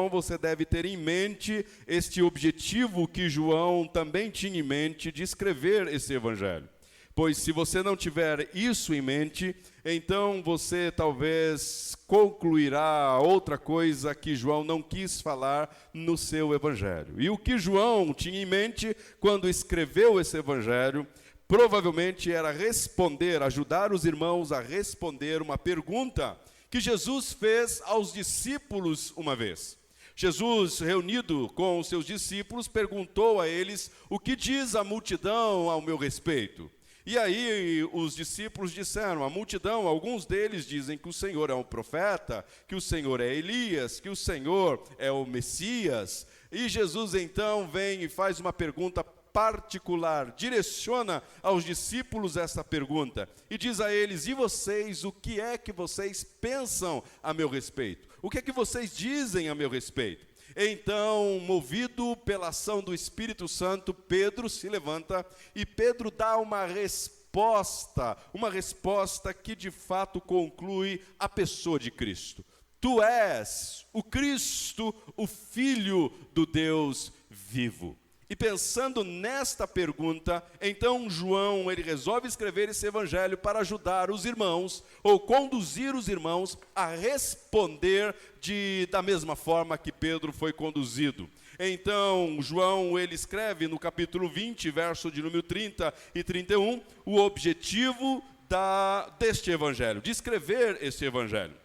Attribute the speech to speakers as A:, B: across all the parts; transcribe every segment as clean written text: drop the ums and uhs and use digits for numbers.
A: João, você deve ter em mente este objetivo que João também tinha em mente de escrever esse evangelho. Pois se você não tiver isso em mente, então você talvez concluirá outra coisa que João não quis falar no seu evangelho. E o que João tinha em mente quando escreveu esse evangelho, provavelmente era ajudar os irmãos a responder uma pergunta que Jesus fez aos discípulos uma vez. Jesus, reunido com os seus discípulos, perguntou a eles: o que diz a multidão ao meu respeito? E aí os discípulos disseram, a multidão, alguns deles dizem que o Senhor é um profeta, que o Senhor é Elias, que o Senhor é o Messias. E Jesus então vem e faz uma pergunta particular, direciona aos discípulos essa pergunta e diz a eles: e vocês, o que é que vocês pensam a meu respeito? O que é que vocês dizem a meu respeito? Então, movido pela ação do Espírito Santo, Pedro se levanta e Pedro dá uma resposta que de fato conclui a pessoa de Cristo. Tu és o Cristo, o Filho do Deus vivo. E pensando nesta pergunta, então João, ele resolve escrever esse evangelho para ajudar os irmãos, ou conduzir os irmãos a responder da mesma forma que Pedro foi conduzido. Então, João, ele escreve no capítulo 20, verso de número 30 e 31, o objetivo deste evangelho, de escrever esse evangelho.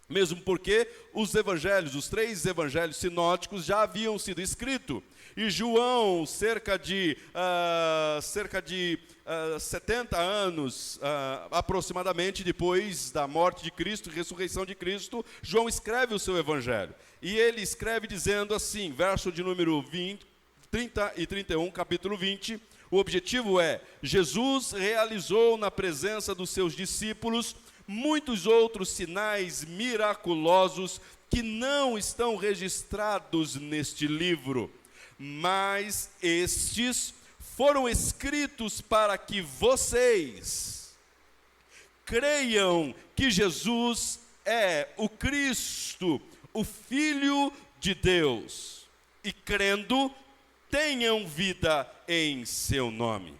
A: Mesmo porque os evangelhos, os 3 evangelhos sinóticos já haviam sido escritos. E João, cerca de 70 anos aproximadamente depois da morte de Cristo e ressurreição de Cristo, João escreve o seu evangelho. E ele escreve dizendo assim, verso de número 30 e 31, capítulo 20, o objetivo é: Jesus realizou na presença dos seus discípulos muitos outros sinais miraculosos que não estão registrados neste livro, mas estes foram escritos para que vocês creiam que Jesus é o Cristo, o Filho de Deus, e crendo, tenham vida em seu nome.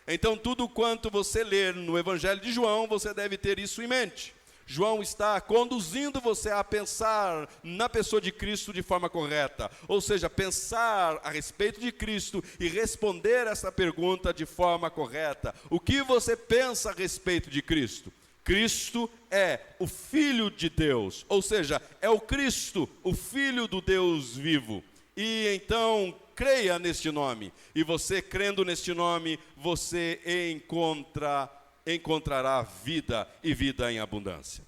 A: Então, tudo quanto você ler no Evangelho de João, você deve ter isso em mente. João está conduzindo você a pensar na pessoa de Cristo de forma correta. Ou seja, pensar a respeito de Cristo e responder essa pergunta de forma correta. O que você pensa a respeito de Cristo? Cristo é o Filho de Deus, ou seja, é o Cristo, o Filho do Deus vivo. E então, creia neste nome, e você crendo neste nome, você encontrará vida e vida em abundância.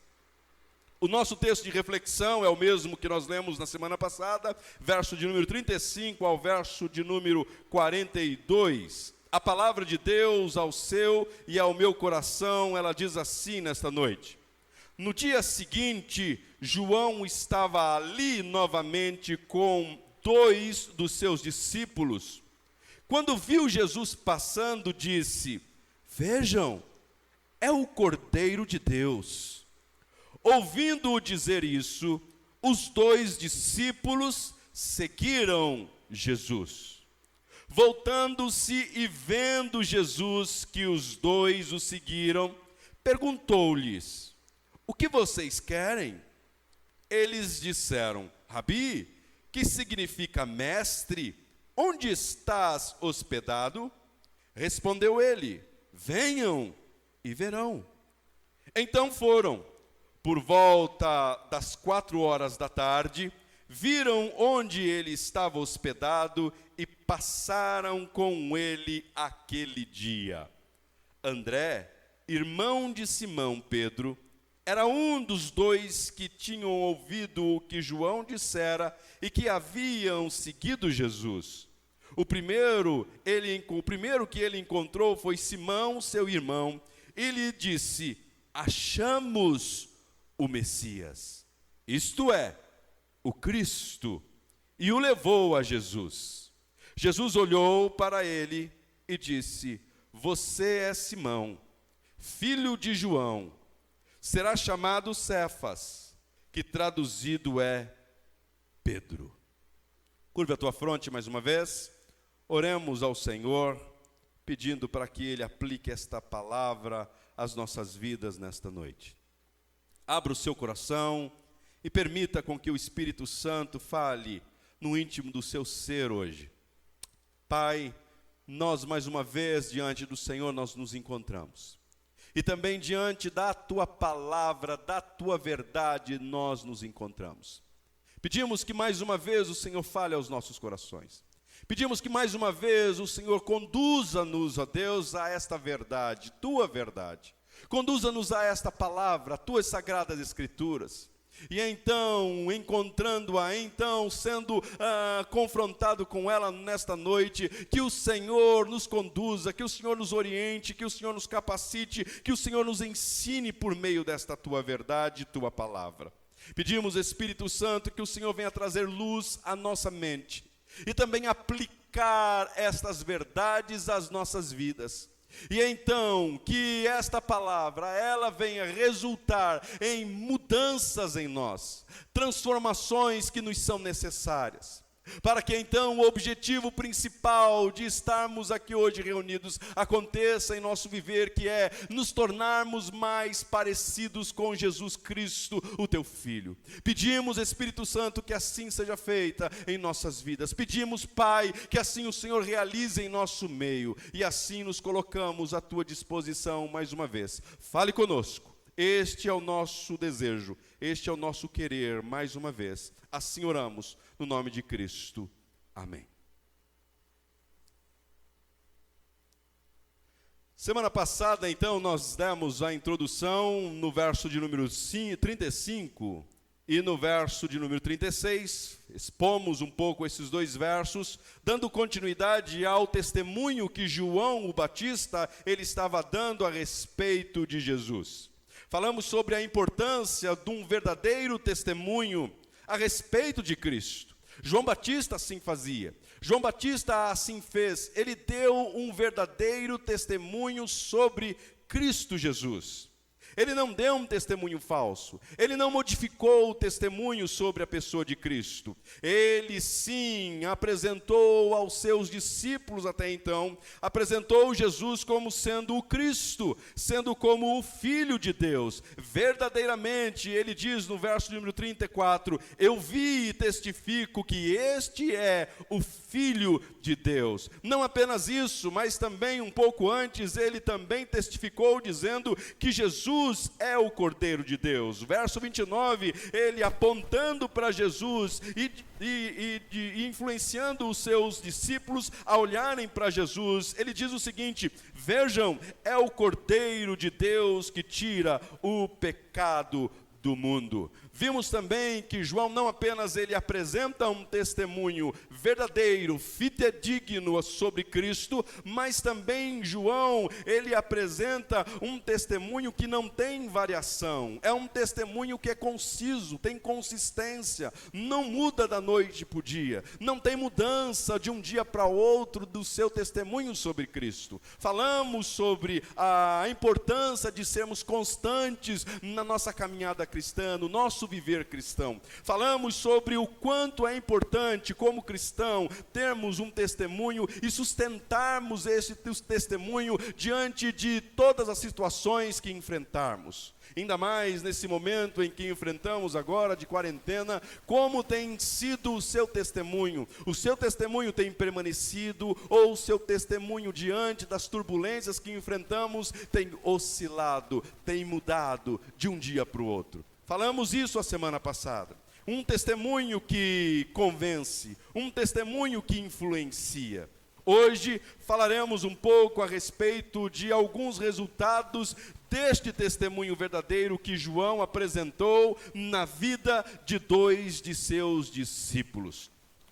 A: O nosso texto de reflexão é o mesmo que nós lemos na semana passada, verso de número 35 ao verso de número 42. A palavra de Deus ao seu e ao meu coração, ela diz assim nesta noite: no dia seguinte, João estava ali novamente com 2 dos seus discípulos. Quando viu Jesus passando, disse: vejam, é o Cordeiro de Deus. Ouvindo-o dizer isso, os 2 discípulos seguiram Jesus. Voltando-se e vendo Jesus que os 2 o seguiram, perguntou-lhes: o que vocês querem? Eles disseram: Rabi, que significa mestre, onde estás hospedado? Respondeu ele: venham e verão. Então foram. Por volta das 4 horas da tarde, viram onde ele estava hospedado e passaram com ele aquele dia. André, irmão de Simão Pedro, era um dos 2 que tinham ouvido o que João dissera e que haviam seguido Jesus. O primeiro que ele encontrou foi Simão, seu irmão, e lhe disse: achamos o Messias, isto é, o Cristo, e o levou a Jesus. Jesus olhou para ele e disse: você é Simão, filho de João, será chamado Cefas, que traduzido é Pedro. Curva a tua fronte mais uma vez. Oremos ao Senhor, pedindo para que Ele aplique esta palavra às nossas vidas nesta noite. Abra o seu coração e permita com que o Espírito Santo fale no íntimo do seu ser hoje. Pai, nós mais uma vez diante do Senhor nós nos encontramos. E também diante da tua palavra, da tua verdade, nós nos encontramos. Pedimos que mais uma vez o Senhor fale aos nossos corações. Pedimos que mais uma vez o Senhor conduza-nos, ó Deus, a esta verdade, tua verdade. Conduza-nos a esta palavra, a tuas sagradas escrituras. E então, encontrando-a, sendo confrontado com ela nesta noite, que o Senhor nos conduza, que o Senhor nos oriente, que o Senhor nos capacite, que o Senhor nos ensine por meio desta tua verdade, tua palavra. Pedimos, Espírito Santo, que o Senhor venha trazer luz à nossa mente e também aplicar estas verdades às nossas vidas. E então, que esta palavra, ela venha resultar em mudanças em nós, transformações que nos são necessárias, para que então o objetivo principal de estarmos aqui hoje reunidos aconteça em nosso viver, que é nos tornarmos mais parecidos com Jesus Cristo, o teu Filho. Pedimos, Espírito Santo, que assim seja feita em nossas vidas. Pedimos, Pai, que assim o Senhor realize em nosso meio, e assim nos colocamos à tua disposição mais uma vez. Fale conosco. Este é o nosso desejo, este é o nosso querer, mais uma vez. Assim oramos, no nome de Cristo. Amém. Semana passada, então, nós demos a introdução no verso de número 35 e no verso de número 36. Expomos um pouco esses dois versos, dando continuidade ao testemunho que João o Batista, ele estava dando a respeito de Jesus. Falamos sobre a importância de um verdadeiro testemunho a respeito de Cristo. João Batista assim fazia. João Batista assim fez. Ele deu um verdadeiro testemunho sobre Cristo Jesus. Ele não deu um testemunho falso. Ele não modificou o testemunho sobre a pessoa de Cristo. Ele sim apresentou aos seus discípulos até então, apresentou Jesus como sendo o Cristo, sendo como o Filho de Deus. Verdadeiramente, ele diz no verso número 34, eu vi e testifico que este é o Filho de Deus. Não apenas isso, mas também um pouco antes, ele também testificou dizendo que Jesus é o Cordeiro de Deus. Verso 29, ele apontando para Jesus e influenciando os seus discípulos a olharem para Jesus, ele diz o seguinte, vejam, é o Cordeiro de Deus que tira o pecado do mundo. Vimos também que João não apenas ele apresenta um testemunho verdadeiro, fidedigno sobre Cristo, mas também João, ele apresenta um testemunho que não tem variação, é um testemunho que é conciso, tem consistência, não muda da noite para o dia, não tem mudança de um dia para outro do seu testemunho sobre Cristo. Falamos sobre a importância de sermos constantes na nossa caminhada cristã, no nosso viver cristão. Falamos sobre o quanto é importante, como cristão, termos um testemunho e sustentarmos esse testemunho diante de todas as situações que enfrentarmos. Ainda mais nesse momento em que enfrentamos agora de quarentena, como tem sido o seu testemunho? O seu testemunho tem permanecido ou o seu testemunho diante das turbulências que enfrentamos tem oscilado, tem mudado de um dia para o outro? Falamos isso a semana passada. Um testemunho que convence, um testemunho que influencia. Hoje falaremos um pouco a respeito de alguns resultados deste testemunho verdadeiro que João apresentou na vida de dois de seus discípulos.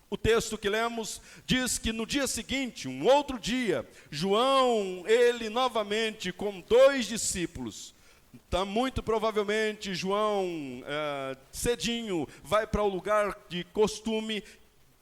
A: O texto que lemos diz que no dia seguinte, um outro dia, João, ele novamente com dois discípulos, muito provavelmente João, cedinho, vai para o lugar de costume,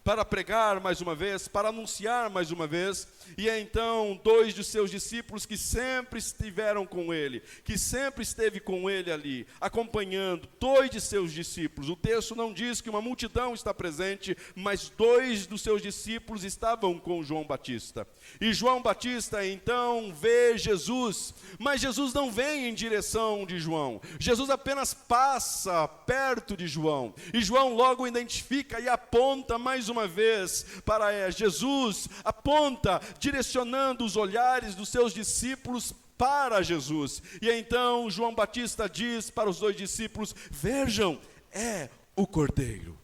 A: para pregar mais uma vez, para anunciar mais uma vez. E então 2 de seus discípulos que sempre estiveram com ele, que sempre esteve com ele ali, acompanhando, 2 de seus discípulos. O texto não diz que uma multidão está presente, mas 2 dos seus discípulos estavam com João Batista. E João Batista então vê Jesus, mas Jesus não vem em direção de João. Jesus apenas passa perto de João. E João logo identifica e aponta mais uma vez para Jesus, aponta, direcionando os olhares dos seus discípulos para Jesus. E então João Batista diz para os 2 discípulos: vejam, é o Cordeiro.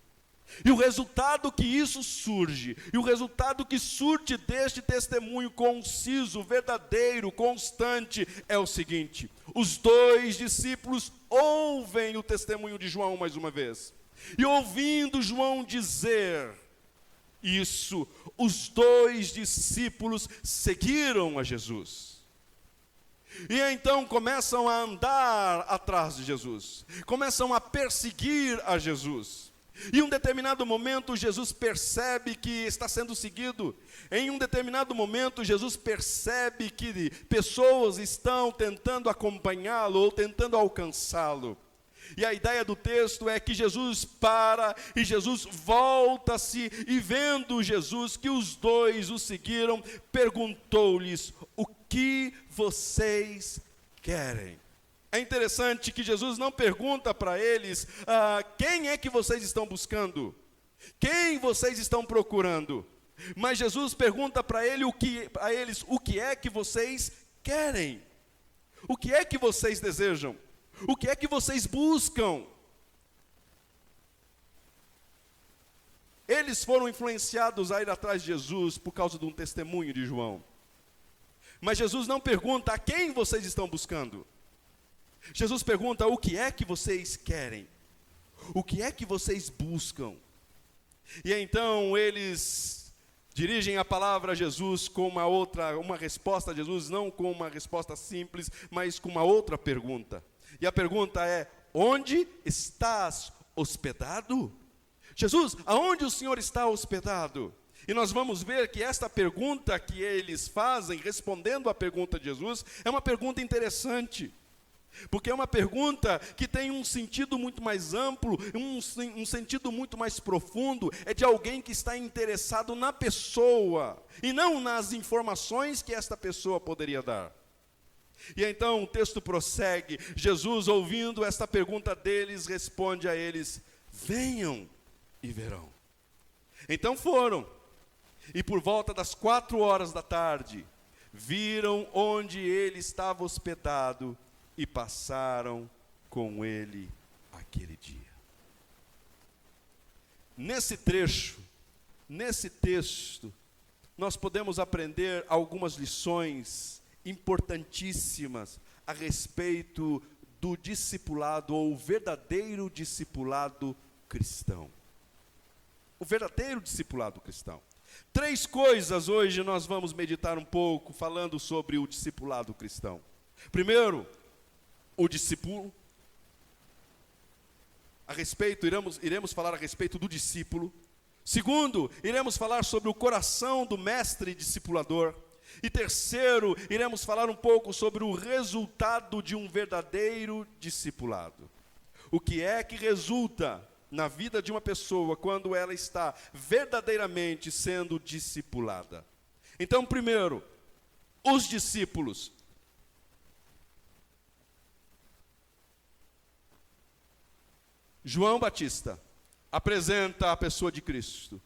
A: E o resultado que isso surge, e o resultado que surge deste testemunho conciso, verdadeiro, constante, é o seguinte: os 2 discípulos ouvem o testemunho de João mais uma vez. E ouvindo João dizer isso, os 2 discípulos seguiram a Jesus. E então começam a andar atrás de Jesus, começam a perseguir a Jesus. E em um determinado momento Jesus percebe que está sendo seguido. Em um determinado momento Jesus percebe que pessoas estão tentando acompanhá-lo ou tentando alcançá-lo. E a ideia do texto é que Jesus para e Jesus volta-se, e vendo Jesus que os 2 o seguiram, perguntou-lhes: o que vocês querem? É interessante que Jesus não pergunta para eles: quem é que vocês estão buscando? Quem vocês estão procurando? Mas Jesus pergunta para eles o que é que vocês querem? O que é que vocês desejam? O que é que vocês buscam? Eles foram influenciados a ir atrás de Jesus por causa de um testemunho de João. Mas Jesus não pergunta a quem vocês estão buscando. Jesus pergunta: o que é que vocês querem? O que é que vocês buscam? E então eles dirigem a palavra a Jesus com uma resposta a Jesus, não com uma resposta simples, mas com uma outra pergunta. E a pergunta é: onde estás hospedado? Jesus, aonde o Senhor está hospedado? E nós vamos ver que esta pergunta que eles fazem, respondendo à pergunta de Jesus, é uma pergunta interessante. Porque é uma pergunta que tem um sentido muito mais amplo, um sentido muito mais profundo. É de alguém que está interessado na pessoa, e não nas informações que esta pessoa poderia dar. E então o texto prossegue. Jesus, ouvindo esta pergunta deles, responde a eles: venham e verão. Então foram, e por volta das 4 da tarde, viram onde ele estava hospedado, e passaram com ele aquele dia. Nesse trecho, nesse texto, nós podemos aprender algumas lições importantíssimas a respeito do discipulado, ou o verdadeiro discipulado cristão. O verdadeiro discipulado cristão. 3 coisas hoje nós vamos meditar um pouco, falando sobre o discipulado cristão. Primeiro, o discípulo. Iremos falar a respeito do discípulo. Segundo, iremos falar sobre o coração do mestre discipulador. E terceiro, iremos falar um pouco sobre o resultado de um verdadeiro discipulado. O que é que resulta na vida de uma pessoa quando ela está verdadeiramente sendo discipulada? Então, primeiro, os discípulos. João Batista apresenta a pessoa de Cristo.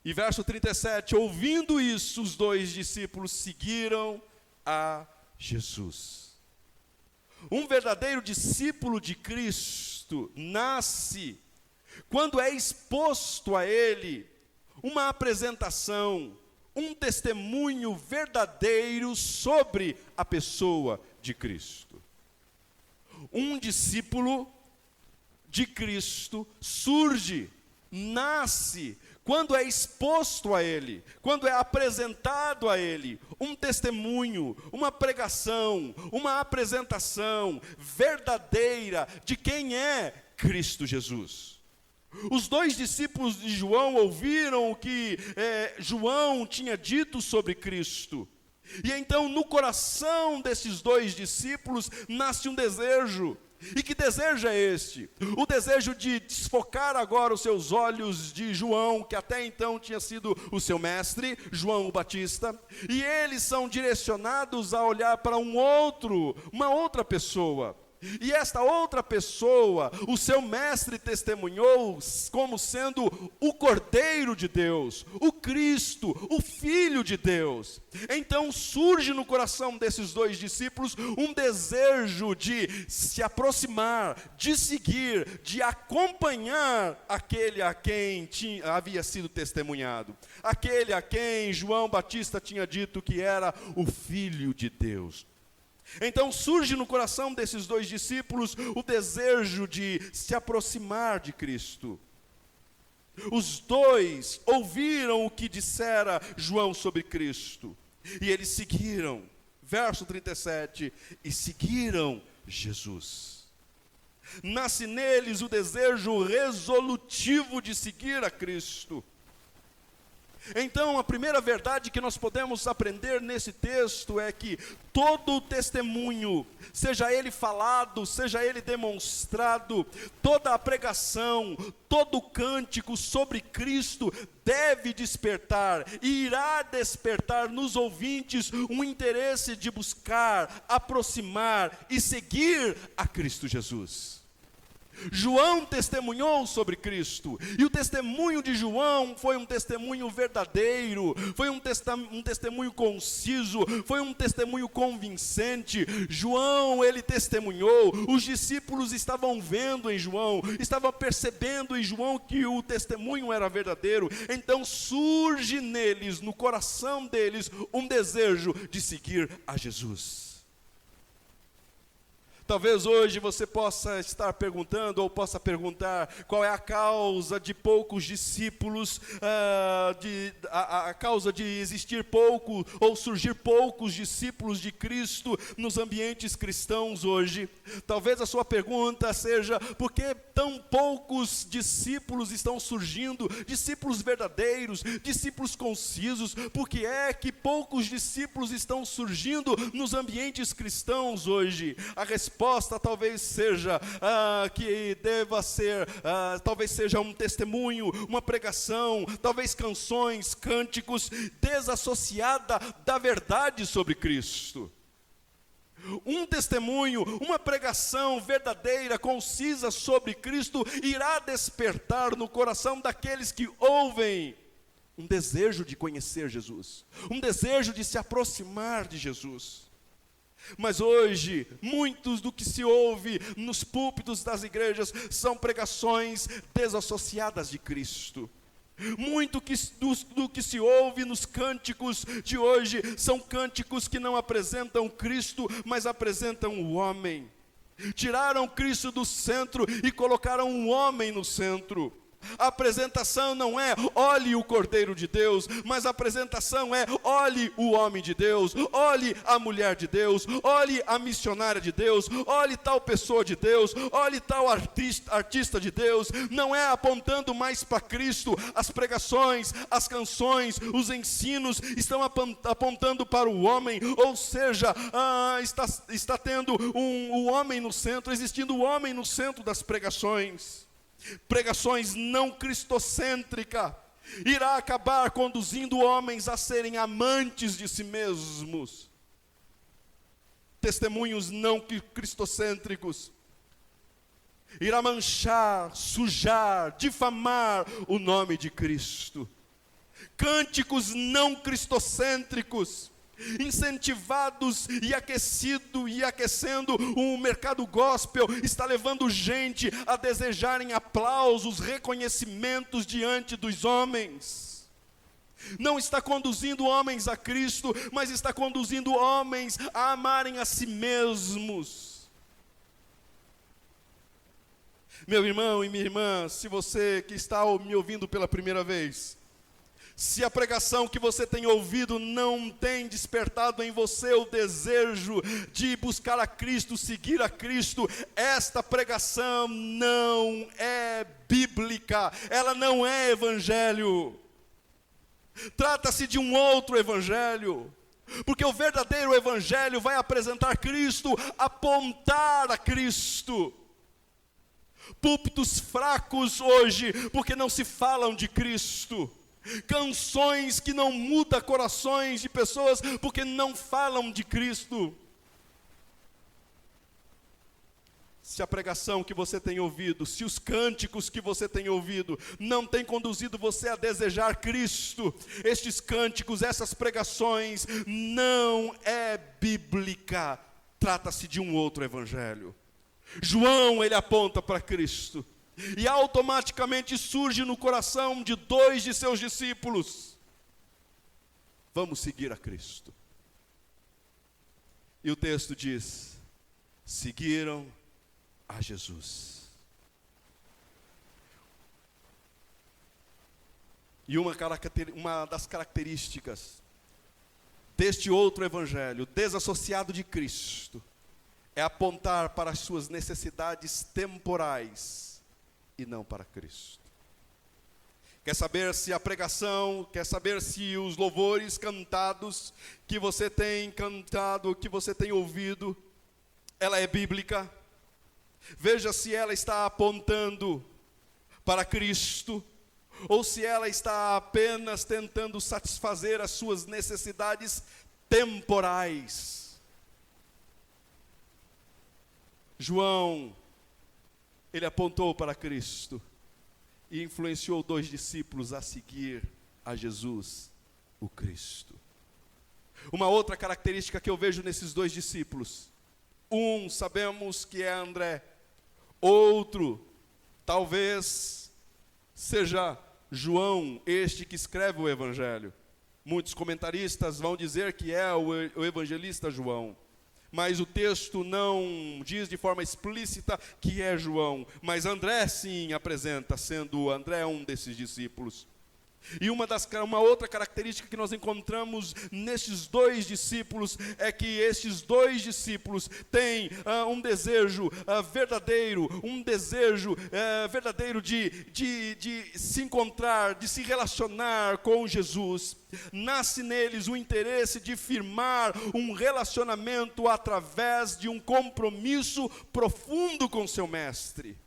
A: E verso 37, ouvindo isso, os 2 discípulos seguiram a Jesus. Um verdadeiro discípulo de Cristo nasce quando é exposto a Ele uma apresentação, um testemunho verdadeiro sobre a pessoa de Cristo. Um discípulo de Cristo surge, nasce, quando é exposto a Ele, quando é apresentado a Ele, um testemunho, uma pregação, uma apresentação verdadeira de quem é Cristo Jesus. Os dois discípulos de João ouviram o que João tinha dito sobre Cristo. E então no coração desses dois discípulos nasce um desejo. E que desejo é este? O desejo de desfocar agora os seus olhos de João, que até então tinha sido o seu mestre, João o Batista, e eles são direcionados a olhar para uma outra pessoa. E esta outra pessoa, o seu mestre testemunhou como sendo o Cordeiro de Deus, o Cristo, o Filho de Deus. Então surge no coração desses dois discípulos um desejo de se aproximar, de seguir, de acompanhar aquele a quem havia sido testemunhado, aquele a quem João Batista tinha dito que era o Filho de Deus. Então surge no coração desses dois discípulos o desejo de se aproximar de Cristo. Os dois ouviram o que dissera João sobre Cristo, e eles seguiram, verso 37, e seguiram Jesus. Nasce neles o desejo resolutivo de seguir a Cristo. Então, a primeira verdade que nós podemos aprender nesse texto é que todo testemunho, seja ele falado, seja ele demonstrado, toda a pregação, todo cântico sobre Cristo deve despertar e irá despertar nos ouvintes um interesse de buscar, aproximar e seguir a Cristo Jesus. João testemunhou sobre Cristo, e o testemunho de João foi um testemunho verdadeiro, foi um testemunho conciso, foi um testemunho convincente. João, ele testemunhou, os discípulos estavam vendo em João, estavam percebendo em João que o testemunho era verdadeiro. Então surge neles, no coração deles, um desejo de seguir a Jesus. Talvez hoje você possa estar perguntando, ou possa perguntar, qual é a causa de poucos discípulos, a causa de existir pouco, ou surgir poucos discípulos de Cristo nos ambientes cristãos hoje. Talvez a sua pergunta seja, por que tão poucos discípulos estão surgindo, discípulos verdadeiros, discípulos concisos? Por que é que poucos discípulos estão surgindo nos ambientes cristãos hoje? A resposta talvez seja que deva ser, talvez seja um testemunho, uma pregação, talvez canções, cânticos, desassociada da verdade sobre Cristo. Um testemunho, uma pregação verdadeira, concisa sobre Cristo, irá despertar no coração daqueles que ouvem um desejo de conhecer Jesus, um desejo de se aproximar de Jesus. Mas hoje, muitos do que se ouve nos púlpitos das igrejas são pregações desassociadas de Cristo. Muito do que se ouve nos cânticos de hoje são cânticos que não apresentam Cristo, mas apresentam o homem. Tiraram Cristo do centro e colocaram um homem no centro. A apresentação não é olhe o Cordeiro de Deus, mas a apresentação é olhe o homem de Deus, olhe a mulher de Deus, olhe a missionária de Deus, olhe tal pessoa de Deus, olhe tal artista de Deus. Não é apontando mais para Cristo. As pregações, as canções, os ensinos estão apontando para o homem, ou seja, está tendo o homem no centro, existindo o homem no centro das pregações. Pregações não cristocêntricas irá acabar conduzindo homens a serem amantes de si mesmos. Testemunhos não cristocêntricos irá manchar, sujar, difamar o nome de Cristo. Cânticos não cristocêntricos, incentivados e aquecendo o mercado gospel, está levando gente a desejarem aplausos, reconhecimentos diante dos homens. Não está conduzindo homens a Cristo, mas está conduzindo homens a amarem a si mesmos. Meu irmão e minha irmã, se você que está me ouvindo pela primeira vez, Se a pregação que você tem ouvido não tem despertado em você o desejo de buscar a Cristo, seguir a Cristo, esta pregação não é bíblica, ela não é evangelho. Trata-se de um outro evangelho, porque o verdadeiro evangelho vai apresentar Cristo, apontar a Cristo. Púlpitos fracos hoje, porque não se falam de Cristo. Canções que não mudam corações de pessoas, porque não falam de Cristo. Se a pregação que você tem ouvido, se os cânticos que você tem ouvido, não tem conduzido você a desejar Cristo, estes cânticos, essas pregações, não é bíblica. Trata-se de um outro evangelho. João, ele aponta para Cristo. E automaticamente surge no coração de 2 de seus discípulos: vamos seguir a Cristo. E o texto diz: seguiram a Jesus. E uma das características deste outro evangelho, desassociado de Cristo, é apontar para as suas necessidades temporais e não para Cristo. Quer saber se a pregação, quer saber se os louvores cantados que você tem cantado, que você tem ouvido, ela é bíblica? Veja se ela está apontando para Cristo, ou se ela está apenas tentando satisfazer as suas necessidades temporais. João, ele apontou para Cristo e influenciou 2 discípulos a seguir a Jesus, o Cristo. Uma outra característica que eu vejo nesses 2 discípulos: um, sabemos que é André; outro, talvez seja João, este que escreve o Evangelho. Muitos comentaristas vão dizer que é o evangelista João, mas o texto não diz de forma explícita que é João, mas André sim apresenta, sendo André um desses discípulos. E uma outra característica que nós encontramos nestes 2 discípulos é que estes 2 discípulos têm um desejo verdadeiro, de se encontrar, de se relacionar com Jesus. Nasce neles o interesse de firmar um relacionamento através de um compromisso profundo com seu mestre.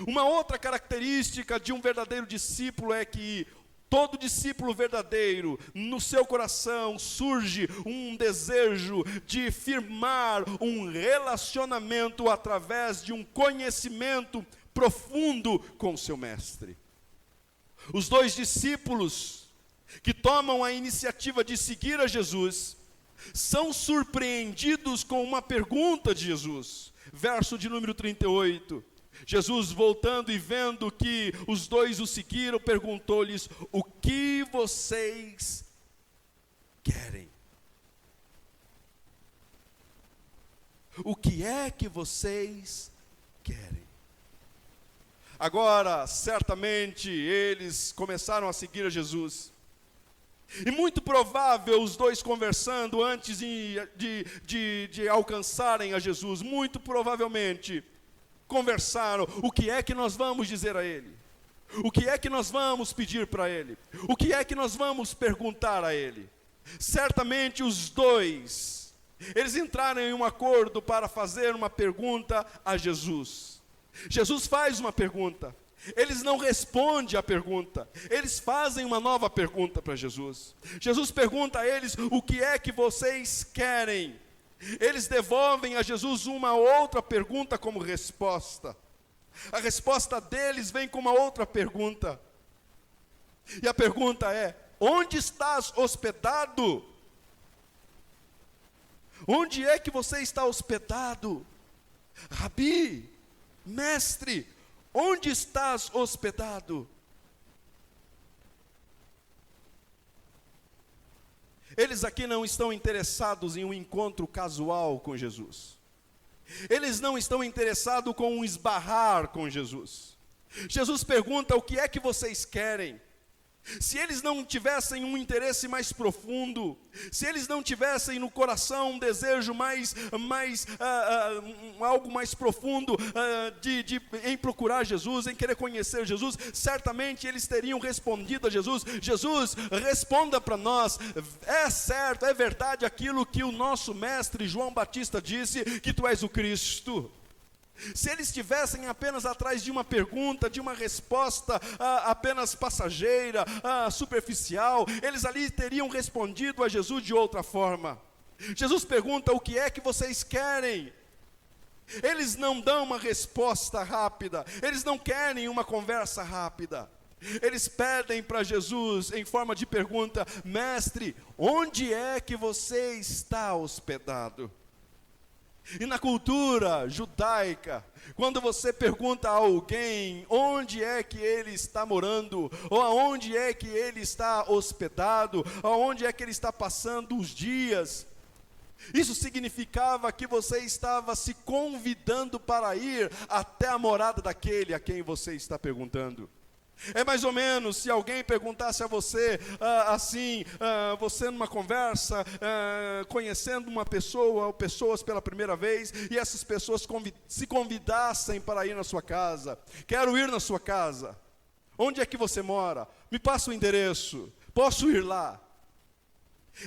A: Uma outra característica de um verdadeiro discípulo é que todo discípulo verdadeiro, no seu coração surge um desejo de firmar um relacionamento através de um conhecimento profundo com seu mestre. Os 2 discípulos que tomam a iniciativa de seguir a Jesus são surpreendidos com uma pergunta de Jesus. Verso de número 38. Jesus, voltando e vendo que os 2 o seguiram, perguntou-lhes: o que vocês querem? O que é que vocês querem? Agora, certamente, eles começaram a seguir a Jesus. E muito provável os 2 conversando antes de alcançarem a Jesus, muito provavelmente conversaram: o que é que nós vamos dizer a ele? O que é que nós vamos pedir para ele? O que é que nós vamos perguntar a ele? Certamente os 2, eles entraram em um acordo para fazer uma pergunta a Jesus. Jesus faz uma pergunta, eles não respondem à pergunta, eles fazem uma nova pergunta para Jesus. Jesus pergunta a eles: o que é que vocês querem? Eles devolvem a Jesus uma outra pergunta como resposta. A resposta deles vem com uma outra pergunta. E a pergunta é: onde estás hospedado? Onde é que você está hospedado? Rabi, mestre, onde estás hospedado? Eles aqui não estão interessados em um encontro casual com Jesus. Eles não estão interessados com um esbarrar com Jesus. Jesus pergunta: o que é que vocês querem? Se eles não tivessem um interesse mais profundo, se eles não tivessem no coração um desejo algo mais profundo em procurar Jesus, em querer conhecer Jesus, certamente eles teriam respondido a Jesus: Jesus, responda para nós, é certo, é verdade aquilo que o nosso mestre João Batista disse, que tu és o Cristo? Se eles estivessem apenas atrás de uma pergunta, de uma resposta apenas passageira, superficial, eles ali teriam respondido a Jesus de outra forma. Jesus pergunta: o que é que vocês querem? Eles não dão uma resposta rápida, eles não querem uma conversa rápida. Eles pedem para Jesus, em forma de pergunta: mestre, onde é que você está hospedado? E na cultura judaica, quando você pergunta a alguém onde é que ele está morando, ou aonde é que ele está hospedado, aonde é que ele está passando os dias, isso significava que você estava se convidando para ir até a morada daquele a quem você está perguntando. É mais ou menos se alguém perguntasse a você, você numa conversa, conhecendo uma pessoa ou pessoas pela primeira vez, e essas pessoas se convidassem para ir na sua casa. Quero ir na sua casa. Onde é que você mora? Me passa o endereço. Posso ir lá?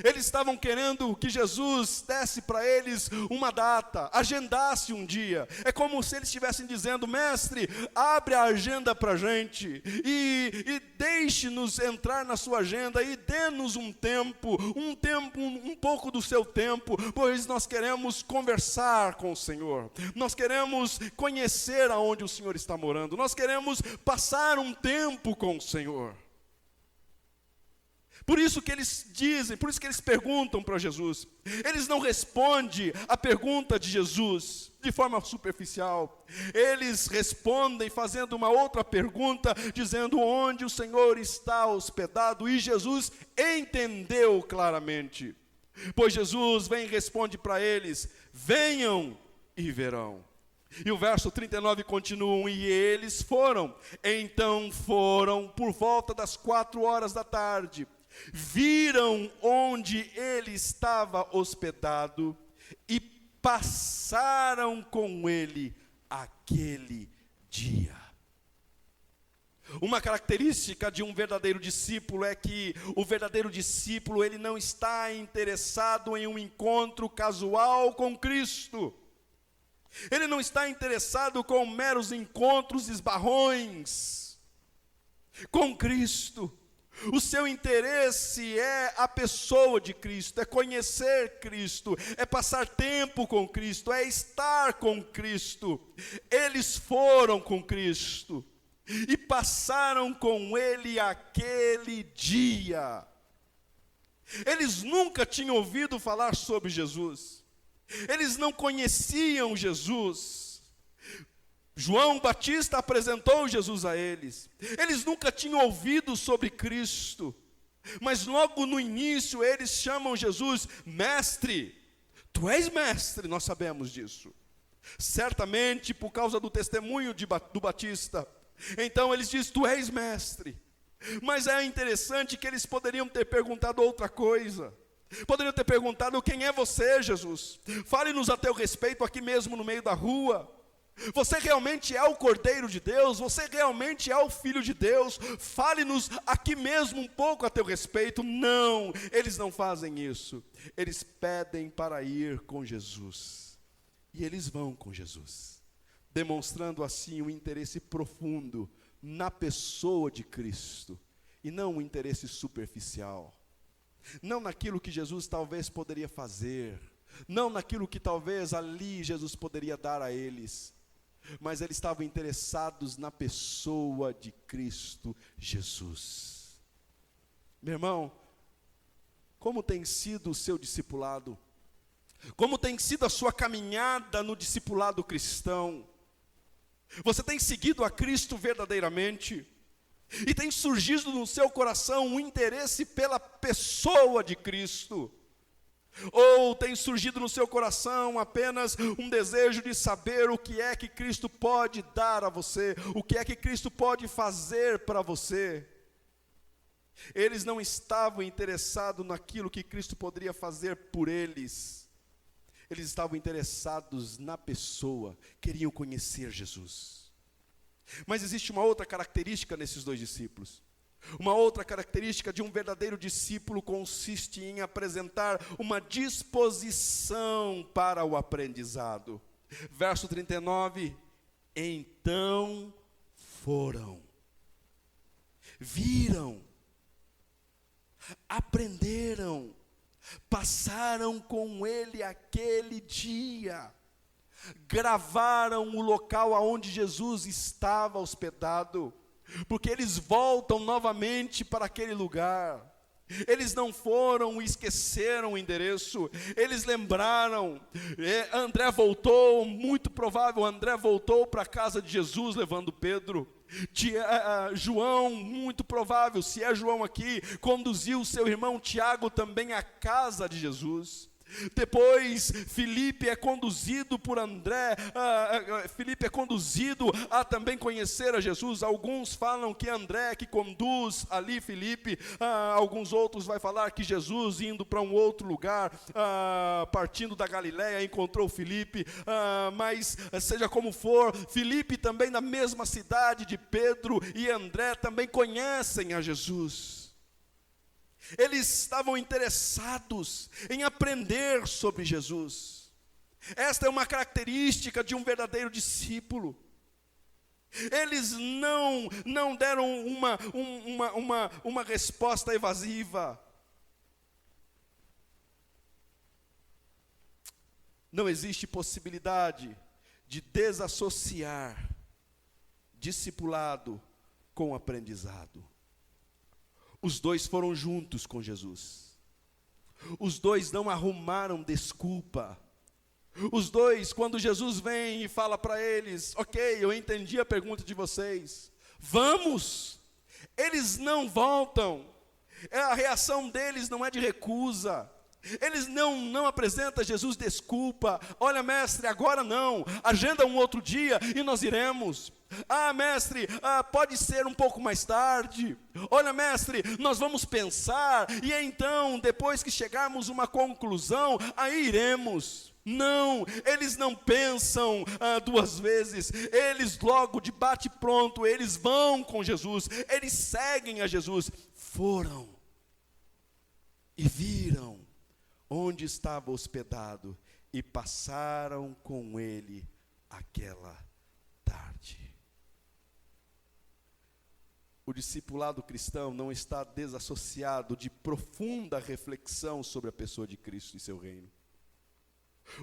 A: Eles estavam querendo que Jesus desse para eles uma data, agendasse um dia. É como se eles estivessem dizendo: mestre, abre a agenda para a gente, e deixe-nos entrar na sua agenda, e dê-nos um pouco do seu tempo, pois nós queremos conversar com o Senhor, nós queremos conhecer aonde o Senhor está morando, nós queremos passar um tempo com o Senhor. Por isso que eles dizem, por isso que eles perguntam para Jesus. Eles não respondem a pergunta de Jesus de forma superficial. Eles respondem fazendo uma outra pergunta, dizendo onde o Senhor está hospedado. E Jesus entendeu claramente. Pois Jesus vem e responde para eles: venham e verão. E o verso 39 continua: e eles foram. Então foram por volta das 4 da tarde. Viram onde ele estava hospedado e passaram com ele aquele dia. Uma característica de um verdadeiro discípulo é que o verdadeiro discípulo, ele não está interessado em um encontro casual com Cristo. Ele não está interessado com meros encontros esbarrões com Cristo. O seu interesse é a pessoa de Cristo, é conhecer Cristo, é passar tempo com Cristo, é estar com Cristo. Eles foram com Cristo e passaram com Ele aquele dia. Eles nunca tinham ouvido falar sobre Jesus, eles não conheciam Jesus. João Batista apresentou Jesus a eles. Eles nunca tinham ouvido sobre Cristo, mas logo no início eles chamam Jesus mestre. Tu és mestre, nós sabemos disso. Certamente por causa do testemunho do Batista. Então eles dizem: tu és mestre. Mas é interessante que eles poderiam ter perguntado outra coisa. Poderiam ter perguntado: quem é você, Jesus? Fale-nos a teu respeito aqui mesmo no meio da rua. Você realmente é o Cordeiro de Deus? Você realmente é o Filho de Deus? Fale-nos aqui mesmo um pouco a teu respeito. Não, eles não fazem isso. Eles pedem para ir com Jesus. E eles vão com Jesus, demonstrando assim um interesse profundo na pessoa de Cristo, e não um interesse superficial. Não naquilo que Jesus talvez poderia fazer, não naquilo que talvez ali Jesus poderia dar a eles, mas eles estavam interessados na pessoa de Cristo Jesus. Meu irmão, como tem sido o seu discipulado? Como tem sido a sua caminhada no discipulado cristão? Você tem seguido a Cristo verdadeiramente? E tem surgido no seu coração um interesse pela pessoa de Cristo? Ou tem surgido no seu coração apenas um desejo de saber o que é que Cristo pode dar a você, o que é que Cristo pode fazer para você? Eles não estavam interessados naquilo que Cristo poderia fazer por eles. Eles estavam interessados na pessoa, queriam conhecer Jesus. Mas existe uma outra característica nesses dois discípulos. Uma outra característica de um verdadeiro discípulo consiste em apresentar uma disposição para o aprendizado. Verso 39, então foram, viram, aprenderam, passaram com ele aquele dia, gravaram o local aonde Jesus estava hospedado, porque eles voltam novamente para aquele lugar. Eles não foram e esqueceram o endereço, eles lembraram. André voltou, muito provável, André voltou para a casa de Jesus levando Pedro. João, muito provável, se é João aqui, conduziu seu irmão Tiago também à casa de Jesus. Depois Filipe é conduzido por André, Filipe é conduzido a também conhecer a Jesus. Alguns falam que André é que conduz ali Filipe, alguns outros vai falar que Jesus indo para um outro lugar, partindo da Galileia, encontrou Filipe, mas seja como for, Filipe também na mesma cidade de Pedro e André também conhecem a Jesus. Eles estavam interessados em aprender sobre Jesus. Esta é uma característica de um verdadeiro discípulo. Eles não deram uma resposta evasiva. Não existe possibilidade de desassociar discipulado com aprendizado. Os dois foram juntos com Jesus. Os dois não arrumaram desculpa. Os dois, quando Jesus vem e fala para eles, ok, eu entendi a pergunta de vocês, vamos, eles não voltam. A reação deles não é de recusa. Eles não apresentam a Jesus desculpa. Olha, mestre, agora não, agenda um outro dia e nós iremos. Mestre, pode ser um pouco mais tarde. Olha, mestre, nós vamos pensar e então, depois que chegarmos a uma conclusão, aí iremos. Não, eles não pensam duas vezes, eles logo de bate pronto, eles vão com Jesus, eles seguem a Jesus. Foram e viram onde estava hospedado e passaram com ele aquela tarde. O discipulado cristão não está desassociado de profunda reflexão sobre a pessoa de Cristo e seu reino.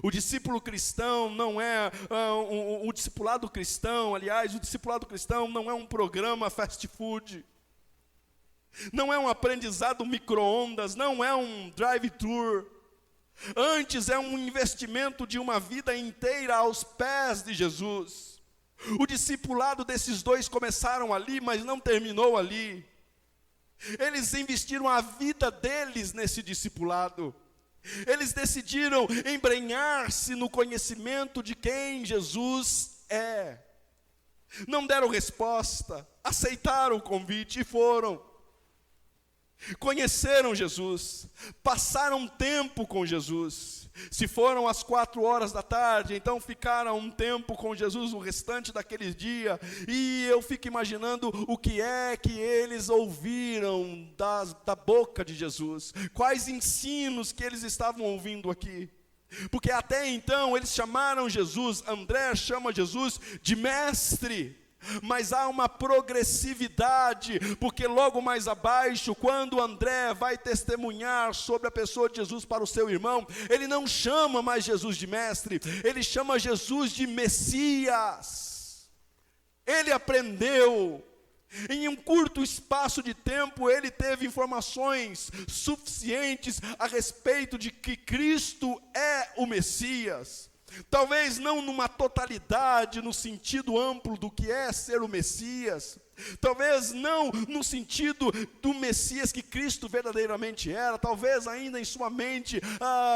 A: O discípulo cristão não é o discipulado cristão, aliás, o discipulado cristão não é um programa fast food. Não é um aprendizado micro-ondas, não é um drive-thru. Antes é um investimento de uma vida inteira aos pés de Jesus. O discipulado desses dois começaram ali, mas não terminou ali. Eles investiram a vida deles nesse discipulado. Eles decidiram embrenhar-se no conhecimento de quem Jesus é. Não deram resposta, aceitaram o convite e foram. Conheceram Jesus, passaram tempo com Jesus. Se foram às 4 da tarde, então ficaram um tempo com Jesus, o restante daquele dia. E eu fico imaginando o que é que eles ouviram da boca de Jesus. Quais ensinos que eles estavam ouvindo aqui. Porque até então eles chamaram Jesus, André chama Jesus de mestre. Mas há uma progressividade, porque logo mais abaixo, quando André vai testemunhar sobre a pessoa de Jesus para o seu irmão, ele não chama mais Jesus de mestre, ele chama Jesus de Messias. Ele aprendeu, em um curto espaço de tempo, ele teve informações suficientes a respeito de que Cristo é o Messias. Talvez não numa totalidade, no sentido amplo do que é ser o Messias. Talvez não no sentido do Messias que Cristo verdadeiramente era. Talvez ainda em sua mente,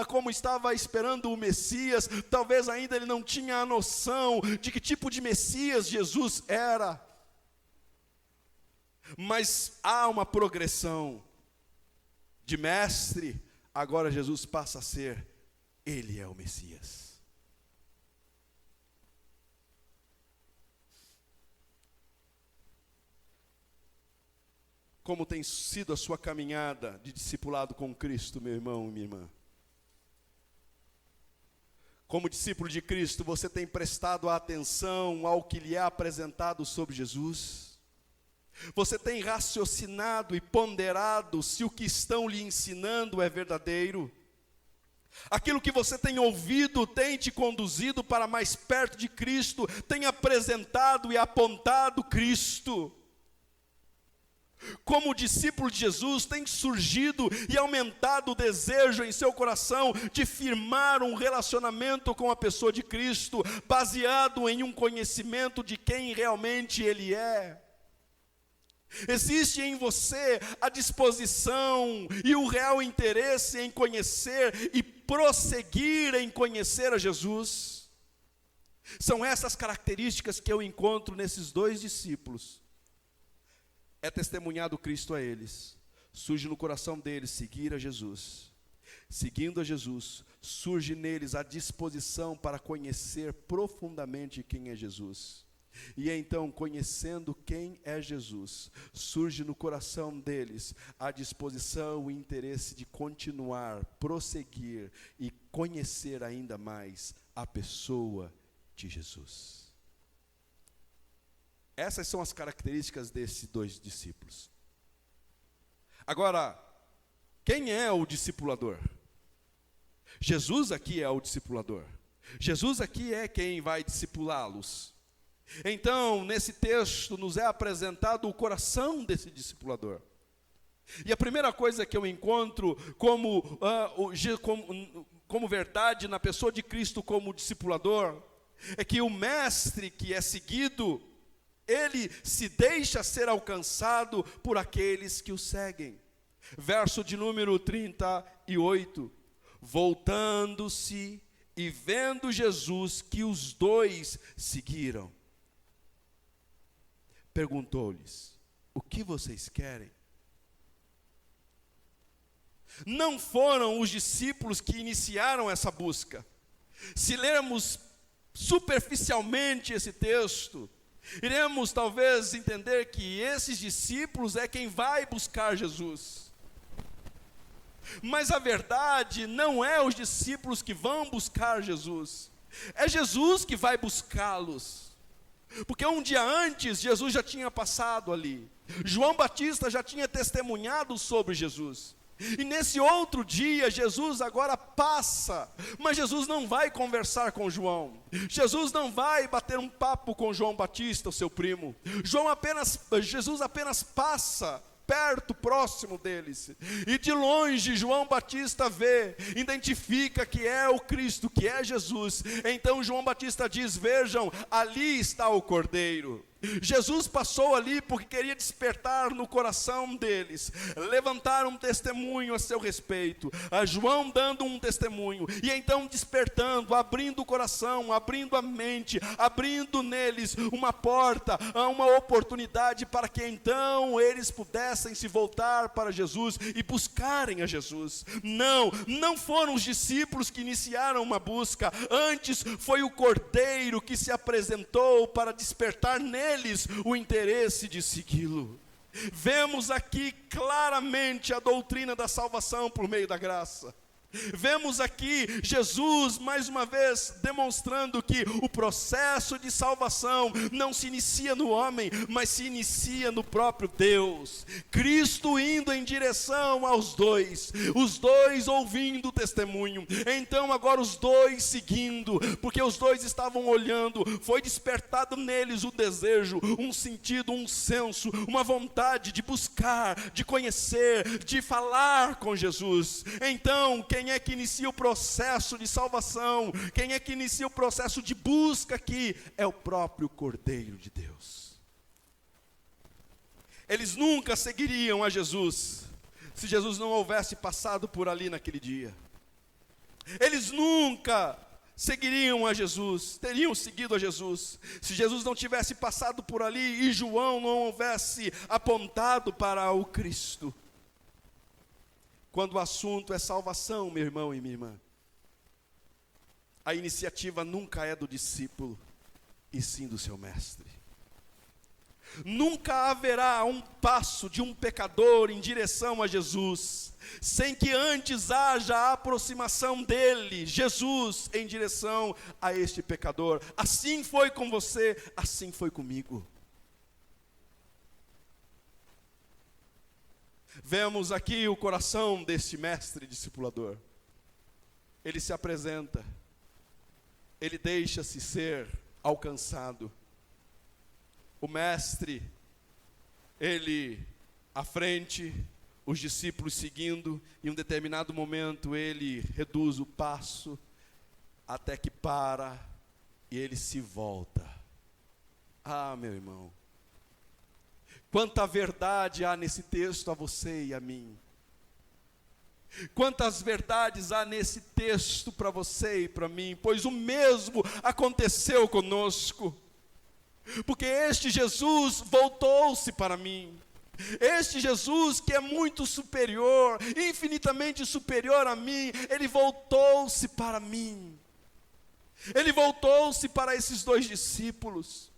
A: como estava esperando o Messias, talvez ainda ele não tinha a noção de que tipo de Messias Jesus era. Mas há uma progressão de mestre, agora Jesus passa a ser, Ele é o Messias. Como tem sido a sua caminhada de discipulado com Cristo, meu irmão e minha irmã? Como discípulo de Cristo, você tem prestado atenção ao que lhe é apresentado sobre Jesus? Você tem raciocinado e ponderado se o que estão lhe ensinando é verdadeiro? Aquilo que você tem ouvido tem te conduzido para mais perto de Cristo, tem apresentado e apontado Cristo? Como discípulo de Jesus, tem surgido e aumentado o desejo em seu coração de firmar um relacionamento com a pessoa de Cristo, baseado em um conhecimento de quem realmente Ele é? Existe em você a disposição e o real interesse em conhecer e prosseguir em conhecer a Jesus? São essas características que eu encontro nesses dois discípulos. É testemunhado Cristo a eles, surge no coração deles seguir a Jesus. Seguindo a Jesus, surge neles a disposição para conhecer profundamente quem é Jesus. E então, conhecendo quem é Jesus, surge no coração deles a disposição e interesse de continuar, prosseguir e conhecer ainda mais a pessoa de Jesus. Essas são as características desses dois discípulos. Agora, quem é o discipulador? Jesus aqui é o discipulador. Jesus aqui é quem vai discipulá-los. Então, nesse texto, nos é apresentado o coração desse discipulador. E a primeira coisa que eu encontro como verdade na pessoa de Cristo como discipulador, é que o mestre que é seguido, ele se deixa ser alcançado por aqueles que o seguem. Verso de número 38. Voltando-se e vendo Jesus que os dois seguiram, perguntou-lhes: o que vocês querem? Não foram os discípulos que iniciaram essa busca. Se lermos superficialmente esse texto, iremos talvez entender que esses discípulos é quem vai buscar Jesus. Mas a verdade não é os discípulos que vão buscar Jesus, é Jesus que vai buscá-los. Porque um dia antes, Jesus já tinha passado ali. João Batista já tinha testemunhado sobre Jesus. E nesse outro dia, Jesus agora passa. Mas Jesus não vai conversar com João. Jesus não vai bater um papo com João Batista, o seu primo. Jesus apenas passa perto, próximo deles. E de longe João Batista vê, identifica que é o Cristo, que é Jesus. Então João Batista diz: vejam, ali está o Cordeiro. Jesus passou ali porque queria despertar no coração deles, levantar um testemunho a seu respeito, a João dando um testemunho, e então despertando, abrindo o coração, abrindo a mente, abrindo neles uma porta, uma oportunidade para que então eles pudessem se voltar para Jesus e buscarem a Jesus. Não foram os discípulos que iniciaram uma busca, antes foi o Cordeiro que se apresentou para despertar neles o interesse de segui-lo. Vemos aqui claramente a doutrina da salvação por meio da graça. Vemos aqui Jesus mais uma vez demonstrando que o processo de salvação não se inicia no homem, mas se inicia no próprio Deus. Cristo indo em direção aos dois, os dois ouvindo o testemunho, então agora os dois seguindo, porque os dois estavam olhando, foi despertado neles o desejo, um sentido, um senso, uma vontade de buscar, de conhecer, de falar com Jesus. Então, quem é que inicia o processo de salvação? Quem é que inicia o processo de busca aqui? É o próprio Cordeiro de Deus. Eles nunca seguiriam a Jesus se Jesus não houvesse passado por ali naquele dia. Eles nunca seguiriam a Jesus, teriam seguido a Jesus, se Jesus não tivesse passado por ali e João não houvesse apontado para o Cristo. Quando o assunto é salvação, meu irmão e minha irmã, a iniciativa nunca é do discípulo, e sim do seu mestre. Nunca haverá um passo de um pecador em direção a Jesus, sem que antes haja a aproximação dele, Jesus, em direção a este pecador. Assim foi com você, assim foi comigo. Vemos aqui o coração deste mestre discipulador. Ele se apresenta, ele deixa-se ser alcançado. O mestre, ele à frente, os discípulos seguindo, em um determinado momento ele reduz o passo, até que para, e ele se volta. Ah, meu irmão, quanta verdade há nesse texto a você e a mim. Quantas verdades há nesse texto para você e para mim, pois o mesmo aconteceu conosco. Porque este Jesus voltou-se para mim. Este Jesus que é muito superior, infinitamente superior a mim, ele voltou-se para mim. Ele voltou-se para esses dois discípulos.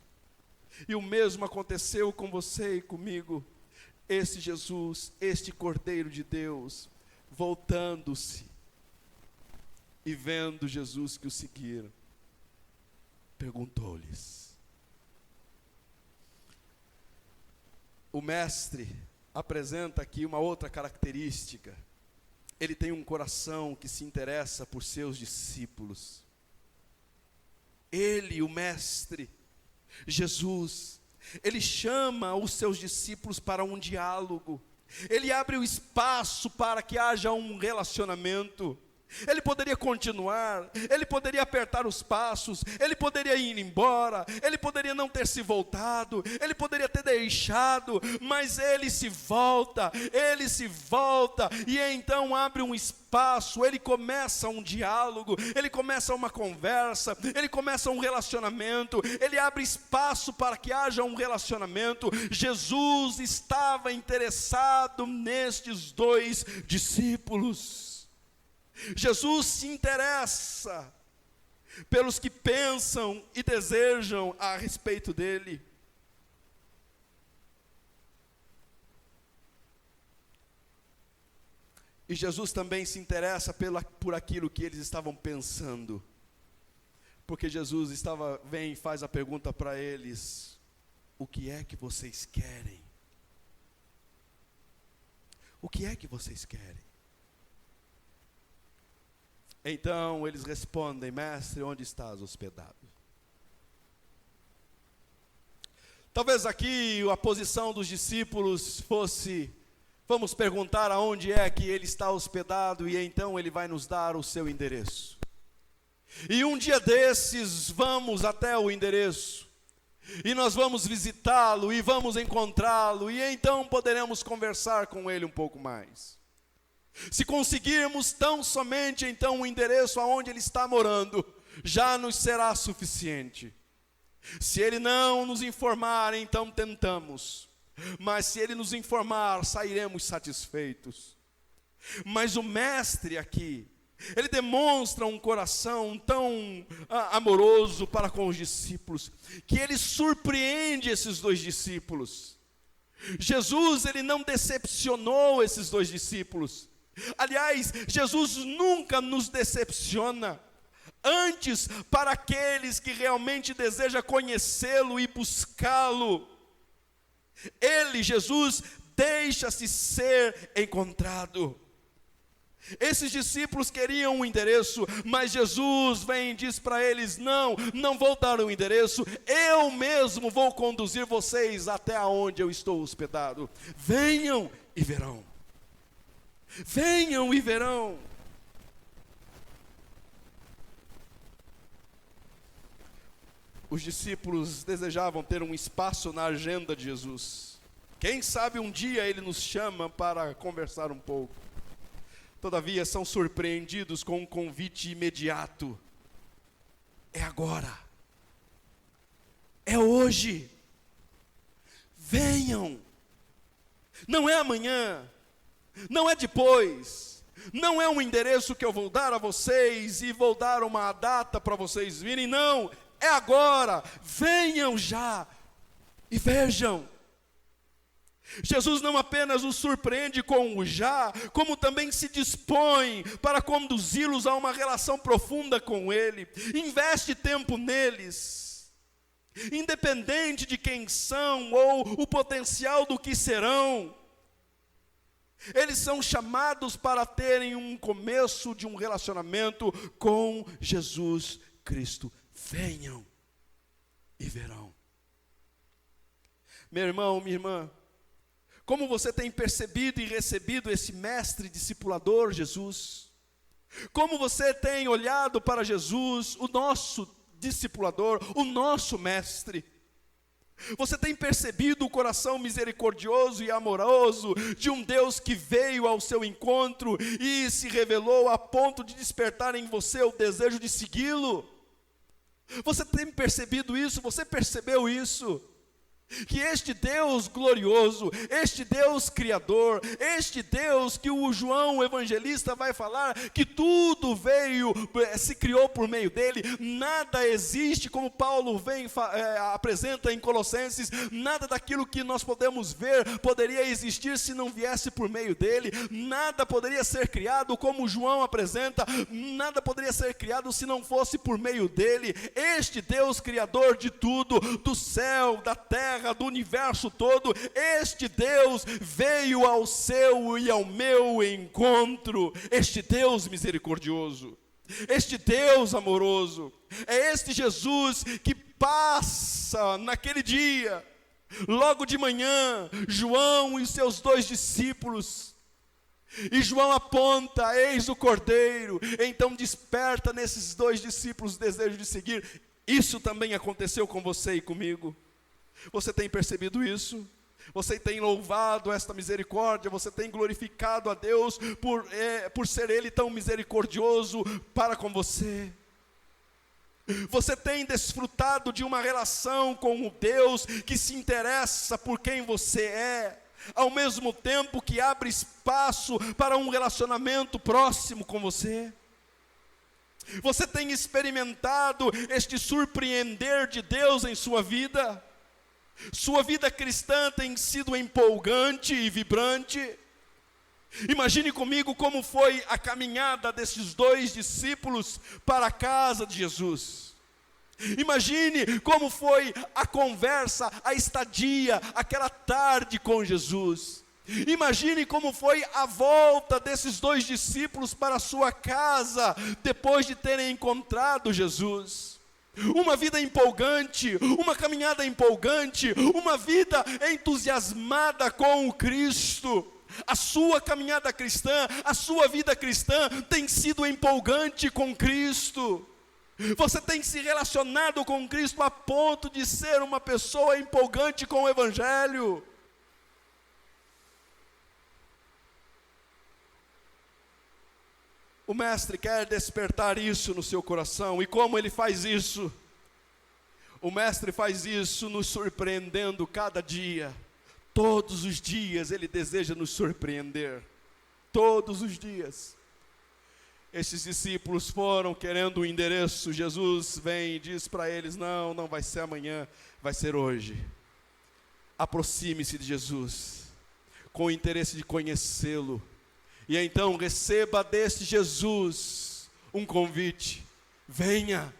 A: E o mesmo aconteceu com você e comigo. Este Jesus, este Cordeiro de Deus, voltando-se e vendo Jesus que o seguiram, perguntou-lhes. O mestre apresenta aqui uma outra característica. Ele tem um coração que se interessa por seus discípulos. Ele, o mestre, Jesus, ele chama os seus discípulos para um diálogo. Ele abre o espaço para que haja um relacionamento. Ele poderia continuar, ele poderia apertar os passos, ele poderia ir embora, ele poderia não ter se voltado, ele poderia ter deixado, mas ele se volta, e então abre um espaço, ele começa um diálogo, ele começa uma conversa, ele começa um relacionamento, ele abre espaço para que haja um relacionamento. Jesus estava interessado nestes dois discípulos. Jesus se interessa pelos que pensam e desejam a respeito dele. E Jesus também se interessa por aquilo que eles estavam pensando. Porque Jesus vem e faz a pergunta para eles: o que é que vocês querem? O que é que vocês querem? Então eles respondem: mestre, onde estás hospedado? Talvez aqui a posição dos discípulos fosse: vamos perguntar aonde é que ele está hospedado, e então ele vai nos dar o seu endereço. E um dia desses vamos até o endereço, e nós vamos visitá-lo, e vamos encontrá-lo, e então poderemos conversar com ele um pouco mais. Se conseguirmos tão somente então o endereço aonde ele está morando, já nos será suficiente. Se ele não nos informar, então tentamos. Mas se ele nos informar, sairemos satisfeitos. Mas o mestre aqui, ele demonstra um coração tão amoroso para com os discípulos, que ele surpreende esses dois discípulos. Jesus, ele não decepcionou esses dois discípulos. Aliás, Jesus nunca nos decepciona. Antes, para aqueles que realmente desejam conhecê-lo e buscá-lo, ele, Jesus, deixa-se ser encontrado. Esses discípulos queriam um endereço, mas Jesus vem e diz para eles: não vou dar um endereço, eu mesmo vou conduzir vocês até aonde eu estou hospedado. Venham e verão. Venham e verão. Os discípulos desejavam ter um espaço na agenda de Jesus. Quem sabe um dia ele nos chama para conversar um pouco. Todavia são surpreendidos com um convite imediato. é agora, é hoje. Venham, não é amanhã, não é depois, não é um endereço que eu vou dar a vocês e vou dar uma data para vocês virem, não, é agora. Venham já e vejam. Jesus não apenas os surpreende com o já, como também se dispõe para conduzi-los a uma relação profunda com Ele. Investe tempo neles, independente de quem são ou o potencial do que serão. Eles são chamados para terem um começo de um relacionamento com Jesus Cristo. Venham e verão. Meu irmão, minha irmã, como você tem percebido e recebido esse mestre discipulador, Jesus? Como você tem olhado para Jesus, o nosso discipulador, o nosso mestre? Você tem percebido o coração misericordioso e amoroso de um Deus que veio ao seu encontro e se revelou a ponto de despertar em você o desejo de segui-lo? Você tem percebido isso? Você percebeu isso? Que este Deus glorioso, este Deus criador, este Deus que o João o evangelista vai falar, que tudo veio, se criou por meio dele, nada existe, como Paulo apresenta em Colossenses, nada daquilo que nós podemos ver poderia existir se não viesse por meio dele, nada poderia ser criado, como João apresenta, nada poderia ser criado se não fosse por meio dele. Este Deus criador de tudo, do céu, da terra, do universo todo, este Deus veio ao seu e ao meu encontro. Este Deus misericordioso, este Deus amoroso, é este Jesus que passa naquele dia, logo de manhã, João e seus 2 discípulos, e João aponta, eis o Cordeiro, então desperta nesses 2 discípulos o desejo de seguir. Isso também aconteceu com você e comigo. Você tem percebido isso? Você tem louvado esta misericórdia? Você tem glorificado a Deus por ser Ele tão misericordioso para com você? Você tem desfrutado de uma relação com o Deus que se interessa por quem você é, ao mesmo tempo que abre espaço para um relacionamento próximo com você? Você tem experimentado este surpreender de Deus em sua vida? Sua vida cristã tem sido empolgante e vibrante? Imagine comigo como foi a caminhada desses 2 discípulos para a casa de Jesus. Imagine como foi a conversa, a estadia, aquela tarde com Jesus. Imagine como foi a volta desses 2 discípulos para a sua casa, depois de terem encontrado Jesus. Uma vida empolgante, uma caminhada empolgante, uma vida entusiasmada com o Cristo. A sua caminhada cristã, a sua vida cristã tem sido empolgante com Cristo. Você tem se relacionado com Cristo a ponto de ser uma pessoa empolgante com o Evangelho. O Mestre quer despertar isso no seu coração. E como Ele faz isso? O Mestre faz isso nos surpreendendo cada dia. Todos os dias Ele deseja nos surpreender. Todos os dias. Esses discípulos foram querendo o endereço. Jesus vem e diz para eles: não vai ser amanhã, vai ser hoje. Aproxime-se de Jesus, com o interesse de conhecê-lo. E então receba deste Jesus um convite: venha,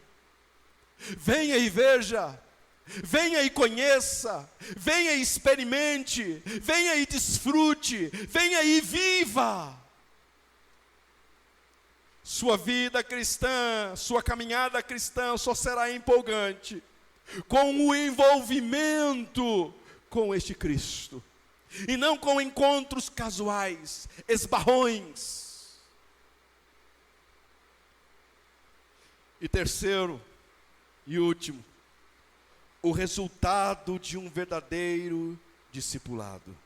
A: venha e veja, venha e conheça, venha e experimente, venha e desfrute, venha e viva. Sua vida cristã, sua caminhada cristã só será empolgante com o envolvimento com este Cristo. E não com encontros casuais, esbarrões. E terceiro e último, o resultado de um verdadeiro discipulado.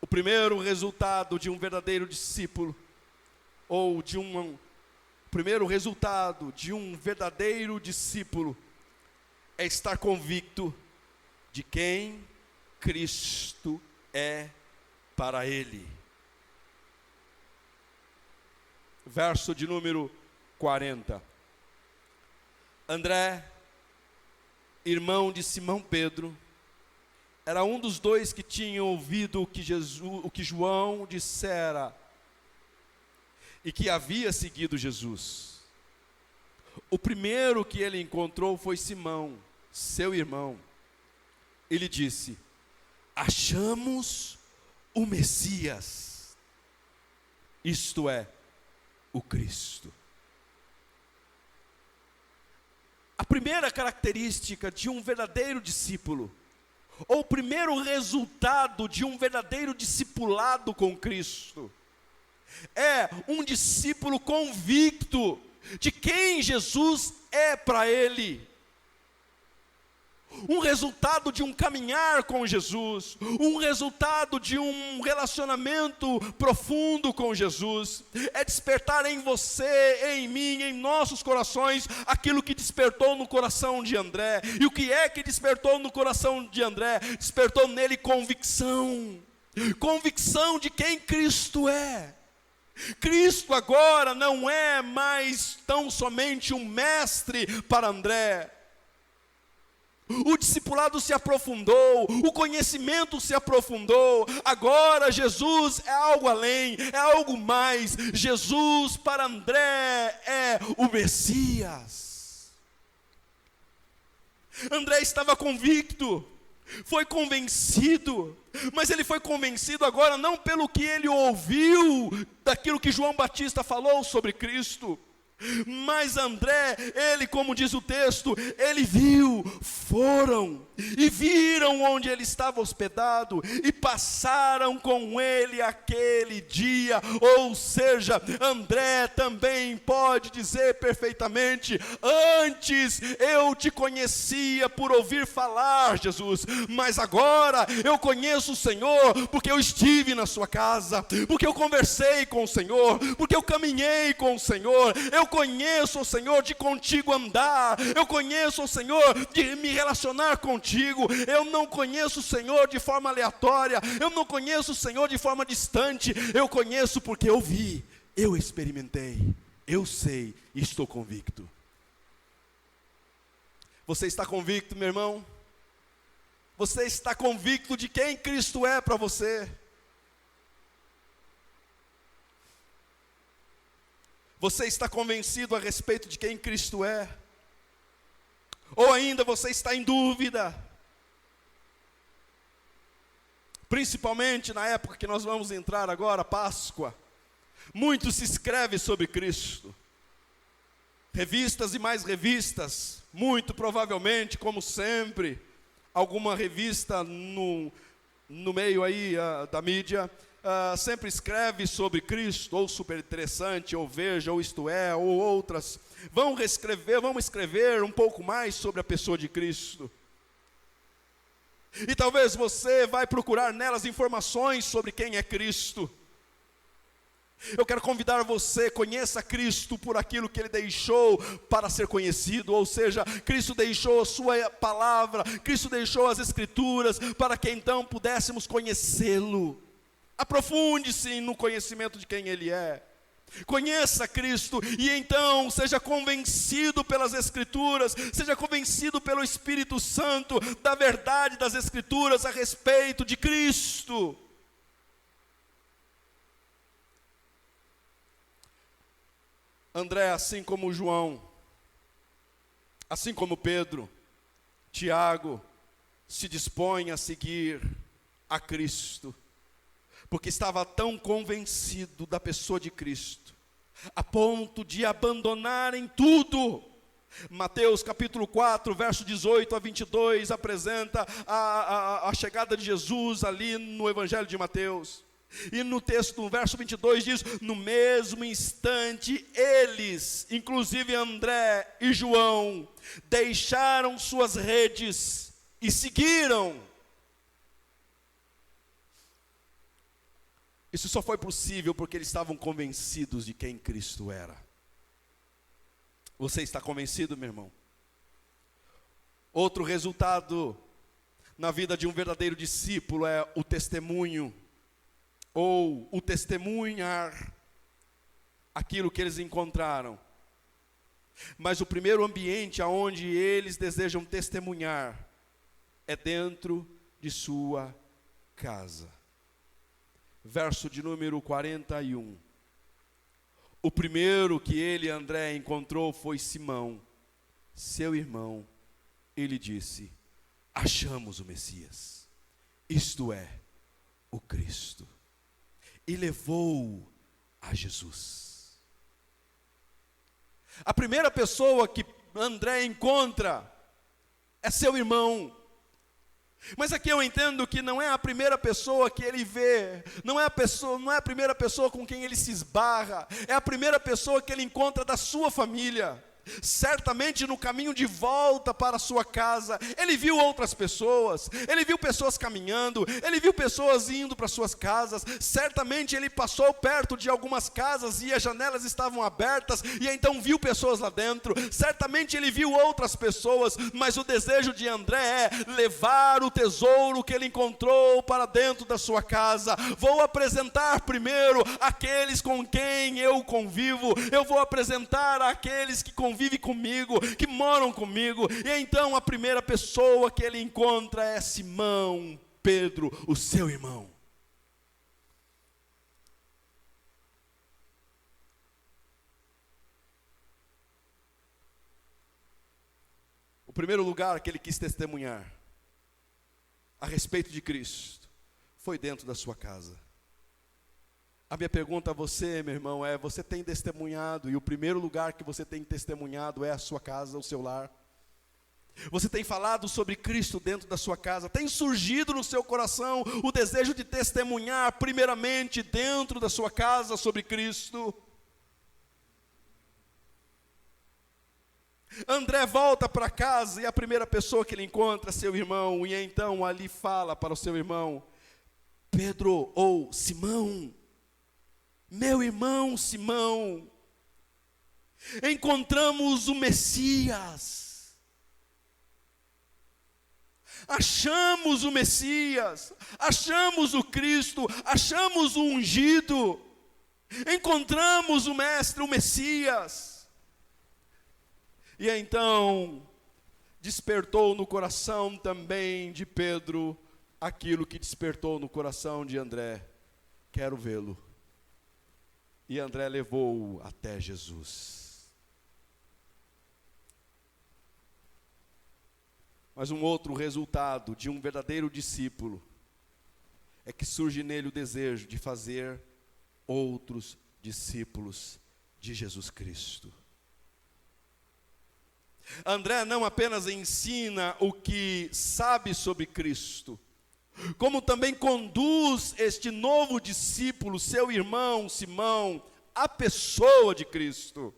A: O primeiro resultado de um verdadeiro discípulo, ou de um primeiro resultado de um verdadeiro discípulo é estar convicto de quem Cristo é para ele. Verso de número 40. André, irmão de Simão Pedro, era um dos dois que tinham ouvido o que João dissera e que havia seguido Jesus. O primeiro que ele encontrou foi Simão, seu irmão. Ele disse: achamos o Messias, isto é, o Cristo. A primeira característica de um verdadeiro discípulo, ou o primeiro resultado de um verdadeiro discipulado com Cristo, é um discípulo convicto de quem Jesus é para ele. Um resultado de um caminhar com Jesus, um resultado de um relacionamento profundo com Jesus, é despertar em você, em mim, em nossos corações, aquilo que despertou no coração de André. E o que é que despertou no coração de André? Despertou nele convicção, convicção de quem Cristo é. Cristo agora não é mais tão somente um mestre para André. O discipulado se aprofundou, o conhecimento se aprofundou. Agora Jesus é algo além, é algo mais. Jesus para André é o Messias. André estava convicto, foi convencido, mas ele foi convencido agora não pelo que ele ouviu, daquilo que João Batista falou sobre Cristo. Mas André, ele, como diz o texto, ele viu, foram e viram onde ele estava hospedado e passaram com ele aquele dia. Ou seja, André também pode dizer perfeitamente: antes eu te conhecia por ouvir falar, Jesus, mas agora eu conheço o Senhor porque eu estive na sua casa, porque eu conversei com o Senhor, porque eu caminhei com o Senhor. Eu conheço o Senhor de contigo andar, eu conheço o Senhor de me relacionar contigo. Eu não conheço o Senhor de forma aleatória, eu não conheço o Senhor de forma distante, eu conheço porque eu vi, eu experimentei, eu sei e estou convicto. Você está convicto, meu irmão? Você está convicto de quem Cristo é para você? Você está convencido a respeito de quem Cristo é? Ou ainda você está em dúvida? Principalmente na época que nós vamos entrar agora, Páscoa. Muito se escreve sobre Cristo. Revistas e mais revistas, muito provavelmente, como sempre, alguma revista no meio aí da mídia, sempre escreve sobre Cristo, ou Super Interessante, ou Veja, ou Isto É, ou outras. Vamos escrever um pouco mais sobre a pessoa de Cristo. E talvez você vai procurar nelas informações sobre quem é Cristo. Eu quero convidar você, conheça Cristo por aquilo que Ele deixou para ser conhecido. Ou seja, Cristo deixou a sua palavra, Cristo deixou as Escrituras, para que então pudéssemos conhecê-lo. Aprofunde-se no conhecimento de quem Ele é. Conheça Cristo e então seja convencido pelas Escrituras, seja convencido pelo Espírito Santo da verdade das Escrituras a respeito de Cristo. André, assim como João, assim como Pedro, Tiago, se dispõe a seguir a Cristo, porque estava tão convencido da pessoa de Cristo, a ponto de abandonarem tudo. Mateus capítulo 4, verso 18 a 22, apresenta a chegada de Jesus ali no Evangelho de Mateus. E no texto, no verso 22 diz: no mesmo instante eles, inclusive André e João, deixaram suas redes e seguiram. Isso só foi possível porque eles estavam convencidos de quem Cristo era. Você está convencido, meu irmão? Outro resultado na vida de um verdadeiro discípulo é o testemunho, ou o testemunhar aquilo que eles encontraram. Mas o primeiro ambiente aonde eles desejam testemunhar é dentro de sua casa. Verso de número 41. O primeiro que ele, André, encontrou foi Simão, seu irmão. Ele disse: achamos o Messias, isto é, o Cristo. E levou-o a Jesus. A primeira pessoa que André encontra é seu irmão. Mas aqui eu entendo que não é a primeira pessoa que ele vê, não é a primeira pessoa com quem ele se esbarra, é a primeira pessoa que ele encontra da sua família. Certamente no caminho de volta para a sua casa, ele viu outras pessoas, ele viu pessoas caminhando, ele viu pessoas indo para suas casas. Certamente ele passou perto de algumas casas e as janelas estavam abertas, e então viu pessoas lá dentro. Certamente ele viu outras pessoas, mas o desejo de André é levar o tesouro que ele encontrou para dentro da sua casa. Vou apresentar primeiro aqueles com quem eu convivo, eu vou apresentar aqueles que convivem comigo, que moram comigo. E então a primeira pessoa que ele encontra é Simão Pedro, o seu irmão. O primeiro lugar que ele quis testemunhar a respeito de Cristo foi dentro da sua casa. A minha pergunta a você, meu irmão, é: você tem testemunhado, e o primeiro lugar que você tem testemunhado é a sua casa, o seu lar? Você tem falado sobre Cristo dentro da sua casa? Tem surgido no seu coração o desejo de testemunhar primeiramente dentro da sua casa sobre Cristo? André volta para casa e a primeira pessoa que ele encontra é seu irmão, e então ali fala para o seu irmão: Pedro, ou Simão, meu irmão Simão, encontramos o Messias, achamos o Messias, achamos o Cristo, achamos o ungido, encontramos o Mestre, o Messias. E então despertou no coração também de Pedro aquilo que despertou no coração de André: quero vê-lo. E André levou-o até Jesus. Mas um outro resultado de um verdadeiro discípulo é que surge nele o desejo de fazer outros discípulos de Jesus Cristo. André não apenas ensina o que sabe sobre Cristo, como também conduz este novo discípulo, seu irmão Simão, à pessoa de Cristo.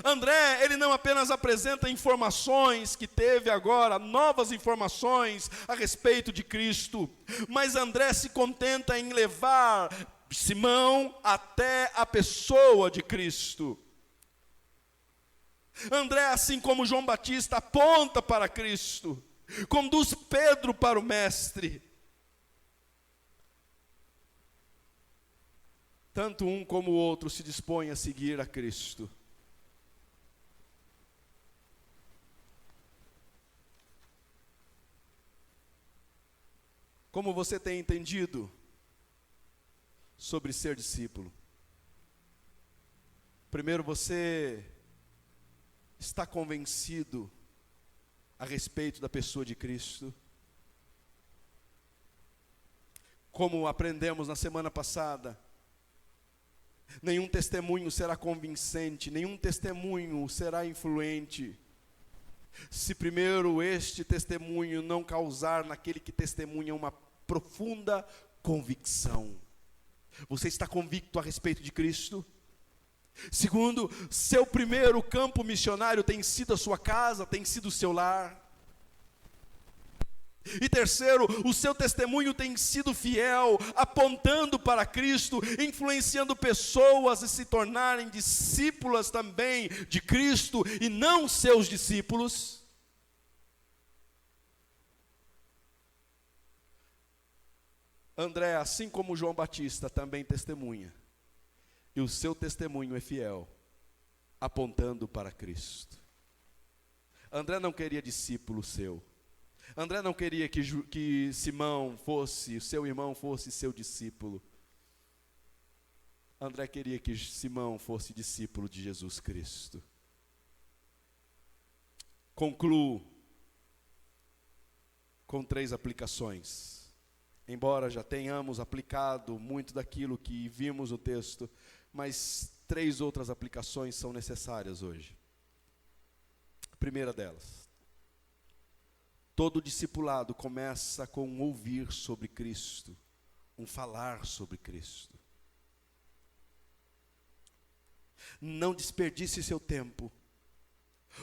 A: André, ele não apenas apresenta informações que teve agora, novas informações a respeito de Cristo, mas André se contenta em levar Simão até a pessoa de Cristo. André, assim como João Batista, aponta para Cristo, conduz Pedro para o Mestre. Tanto um como o outro se dispõem a seguir a Cristo. Como você tem entendido sobre ser discípulo? Primeiro, você está convencido a respeito da pessoa de Cristo? Como aprendemos na semana passada, nenhum testemunho será convincente, nenhum testemunho será influente, se primeiro este testemunho não causar naquele que testemunha uma profunda convicção. Você está convicto a respeito de Cristo? Segundo, seu primeiro campo missionário tem sido a sua casa, tem sido o seu lar. E terceiro, o seu testemunho tem sido fiel, apontando para Cristo, influenciando pessoas a se tornarem discípulas também de Cristo e não seus discípulos. André, assim como João Batista, também testemunha. E o seu testemunho é fiel, apontando para Cristo. André não queria discípulo seu. André não queria que Simão fosse, seu irmão fosse seu discípulo. André queria que Simão fosse discípulo de Jesus Cristo. Concluo com 3 aplicações. Embora já tenhamos aplicado muito daquilo que vimos no texto, mas 3 outras aplicações são necessárias hoje. A primeira delas: todo discipulado começa com um ouvir sobre Cristo, um falar sobre Cristo. Não desperdice seu tempo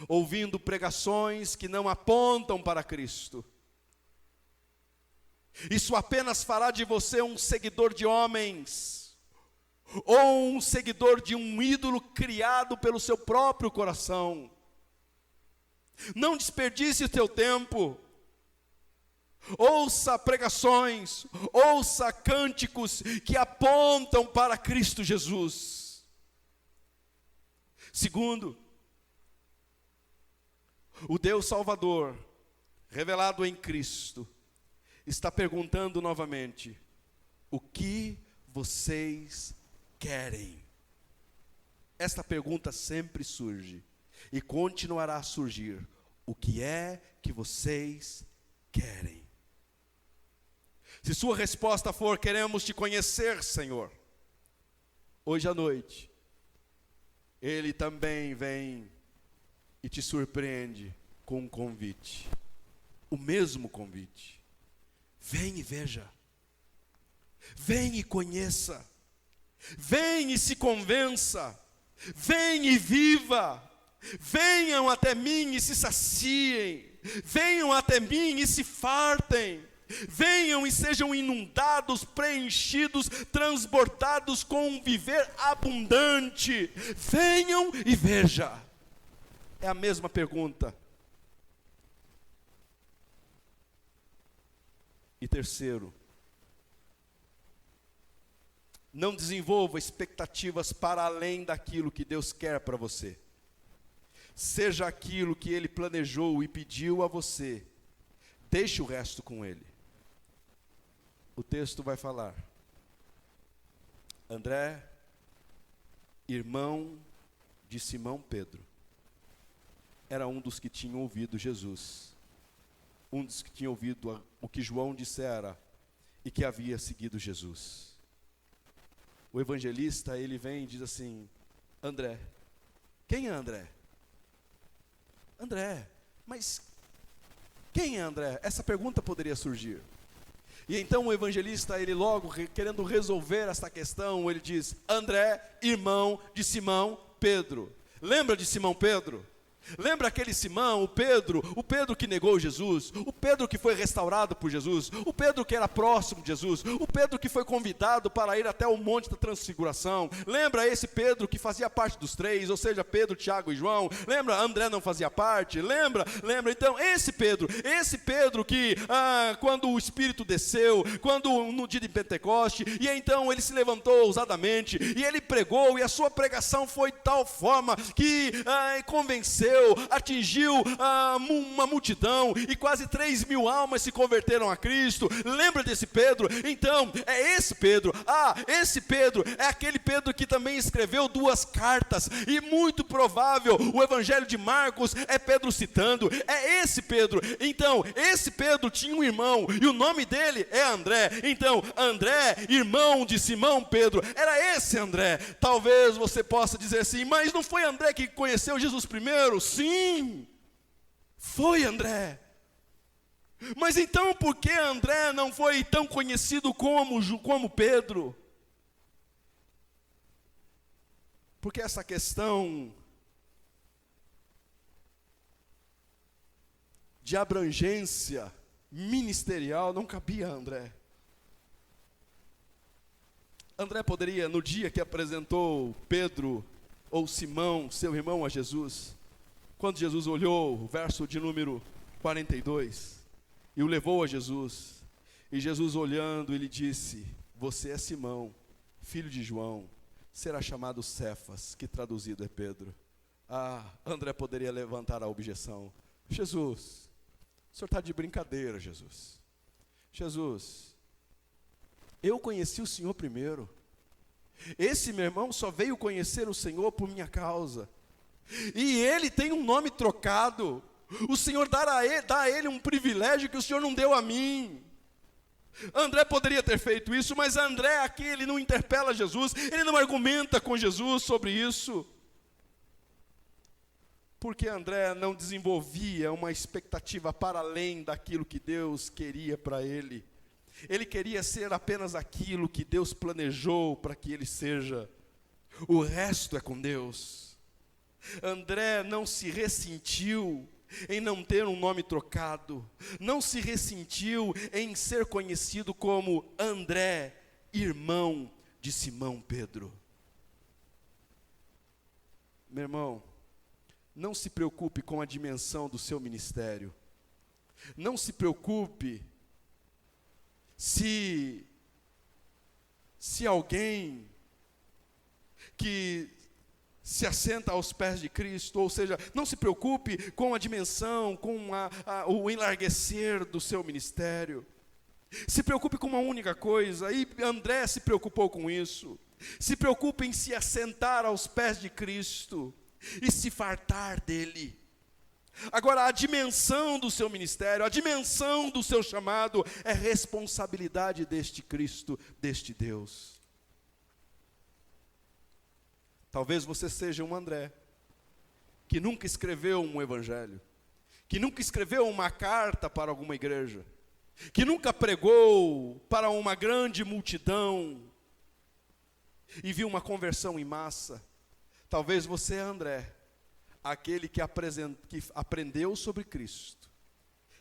A: ouvindo pregações que não apontam para Cristo. Isso apenas fará de você um seguidor de homens, ou um seguidor de um ídolo criado pelo seu próprio coração. Não desperdice o teu tempo. Ouça pregações, ouça cânticos que apontam para Cristo Jesus. Segundo, o Deus Salvador, revelado em Cristo, está perguntando novamente: o que vocês querem? Esta pergunta sempre surge e continuará a surgir. O que é que vocês querem? Se sua resposta for: queremos te conhecer, Senhor, hoje à noite, Ele também vem e te surpreende com um convite, o mesmo convite. Vem e veja, vem e conheça, vem e se convença, vem e viva, venham até mim e se saciem, venham até mim e se fartem, venham e sejam inundados, preenchidos, transbordados com um viver abundante. Venham e veja. É a mesma pergunta. E terceiro, não desenvolva expectativas para além daquilo que Deus quer para você. Seja aquilo que Ele planejou e pediu a você, deixe o resto com Ele. O texto vai falar: André, irmão de Simão Pedro, era um dos que tinham ouvido Jesus, um dos que tinha ouvido o que João dissera e que havia seguido Jesus. O evangelista, ele vem e diz assim: André. Quem é André? André. Mas quem é André? Essa pergunta poderia surgir. E então o evangelista, ele logo, querendo resolver esta questão, ele diz: André, irmão de Simão Pedro. Lembra de Simão Pedro? Lembra aquele Simão, o Pedro que negou Jesus, o Pedro que foi restaurado por Jesus, o Pedro que era próximo de Jesus, o Pedro que foi convidado para ir até o Monte da Transfiguração? Lembra esse Pedro que fazia parte dos 3, ou seja, Pedro, Tiago e João? Lembra, André não fazia parte? Lembra? Então esse Pedro que quando o Espírito desceu, quando no dia de Pentecoste, e então ele se levantou ousadamente, e ele pregou, e a sua pregação foi de tal forma que convenceu, atingiu uma multidão, e quase 3.000 almas se converteram a Cristo. Lembra desse Pedro? Então, é esse Pedro. Esse Pedro é aquele Pedro que também escreveu 2 cartas, e muito provável o Evangelho de Marcos é Pedro citando. É esse Pedro. Então, esse Pedro tinha um irmão, e o nome dele é André. Então, André, irmão de Simão Pedro, era esse André. Talvez você possa dizer assim: mas não foi André que conheceu Jesus primeiro? Sim, foi André. Mas então por que André não foi tão conhecido como Pedro? Porque essa questão de abrangência ministerial não cabia a André. André poderia, no dia que apresentou Pedro ou Simão, seu irmão, a Jesus, quando Jesus olhou, o verso de número 42, e o levou a Jesus, e Jesus olhando, ele disse: você é Simão, filho de João, será chamado Cefas, que traduzido é Pedro. André poderia levantar a objeção: Jesus, o senhor está de brincadeira, Jesus. Jesus, eu conheci o Senhor primeiro. Esse meu irmão só veio conhecer o Senhor por minha causa. E ele tem um nome trocado. O Senhor dá a ele um privilégio que o Senhor não deu a mim. André poderia ter feito isso, mas André aqui, ele não interpela Jesus, ele não argumenta com Jesus sobre isso. Porque André não desenvolvia uma expectativa para além daquilo que Deus queria para ele. Ele queria ser apenas aquilo que Deus planejou para que ele seja. O resto é com Deus. André não se ressentiu em não ter um nome trocado. Não se ressentiu em ser conhecido como André, irmão de Simão Pedro. Meu irmão, não se preocupe com a dimensão do seu ministério. Não se preocupe se alguém que se assenta aos pés de Cristo, ou seja, não se preocupe com a dimensão, com o enlarguecer do seu ministério. Se preocupe com uma única coisa, e André se preocupou com isso. Se preocupe em se assentar aos pés de Cristo e se fartar dele. Agora, a dimensão do seu ministério, a dimensão do seu chamado é responsabilidade deste Cristo, deste Deus. Talvez você seja um André, que nunca escreveu um evangelho, que nunca escreveu uma carta para alguma igreja, que nunca pregou para uma grande multidão e viu uma conversão em massa. Talvez você é André, aquele que aprendeu sobre Cristo,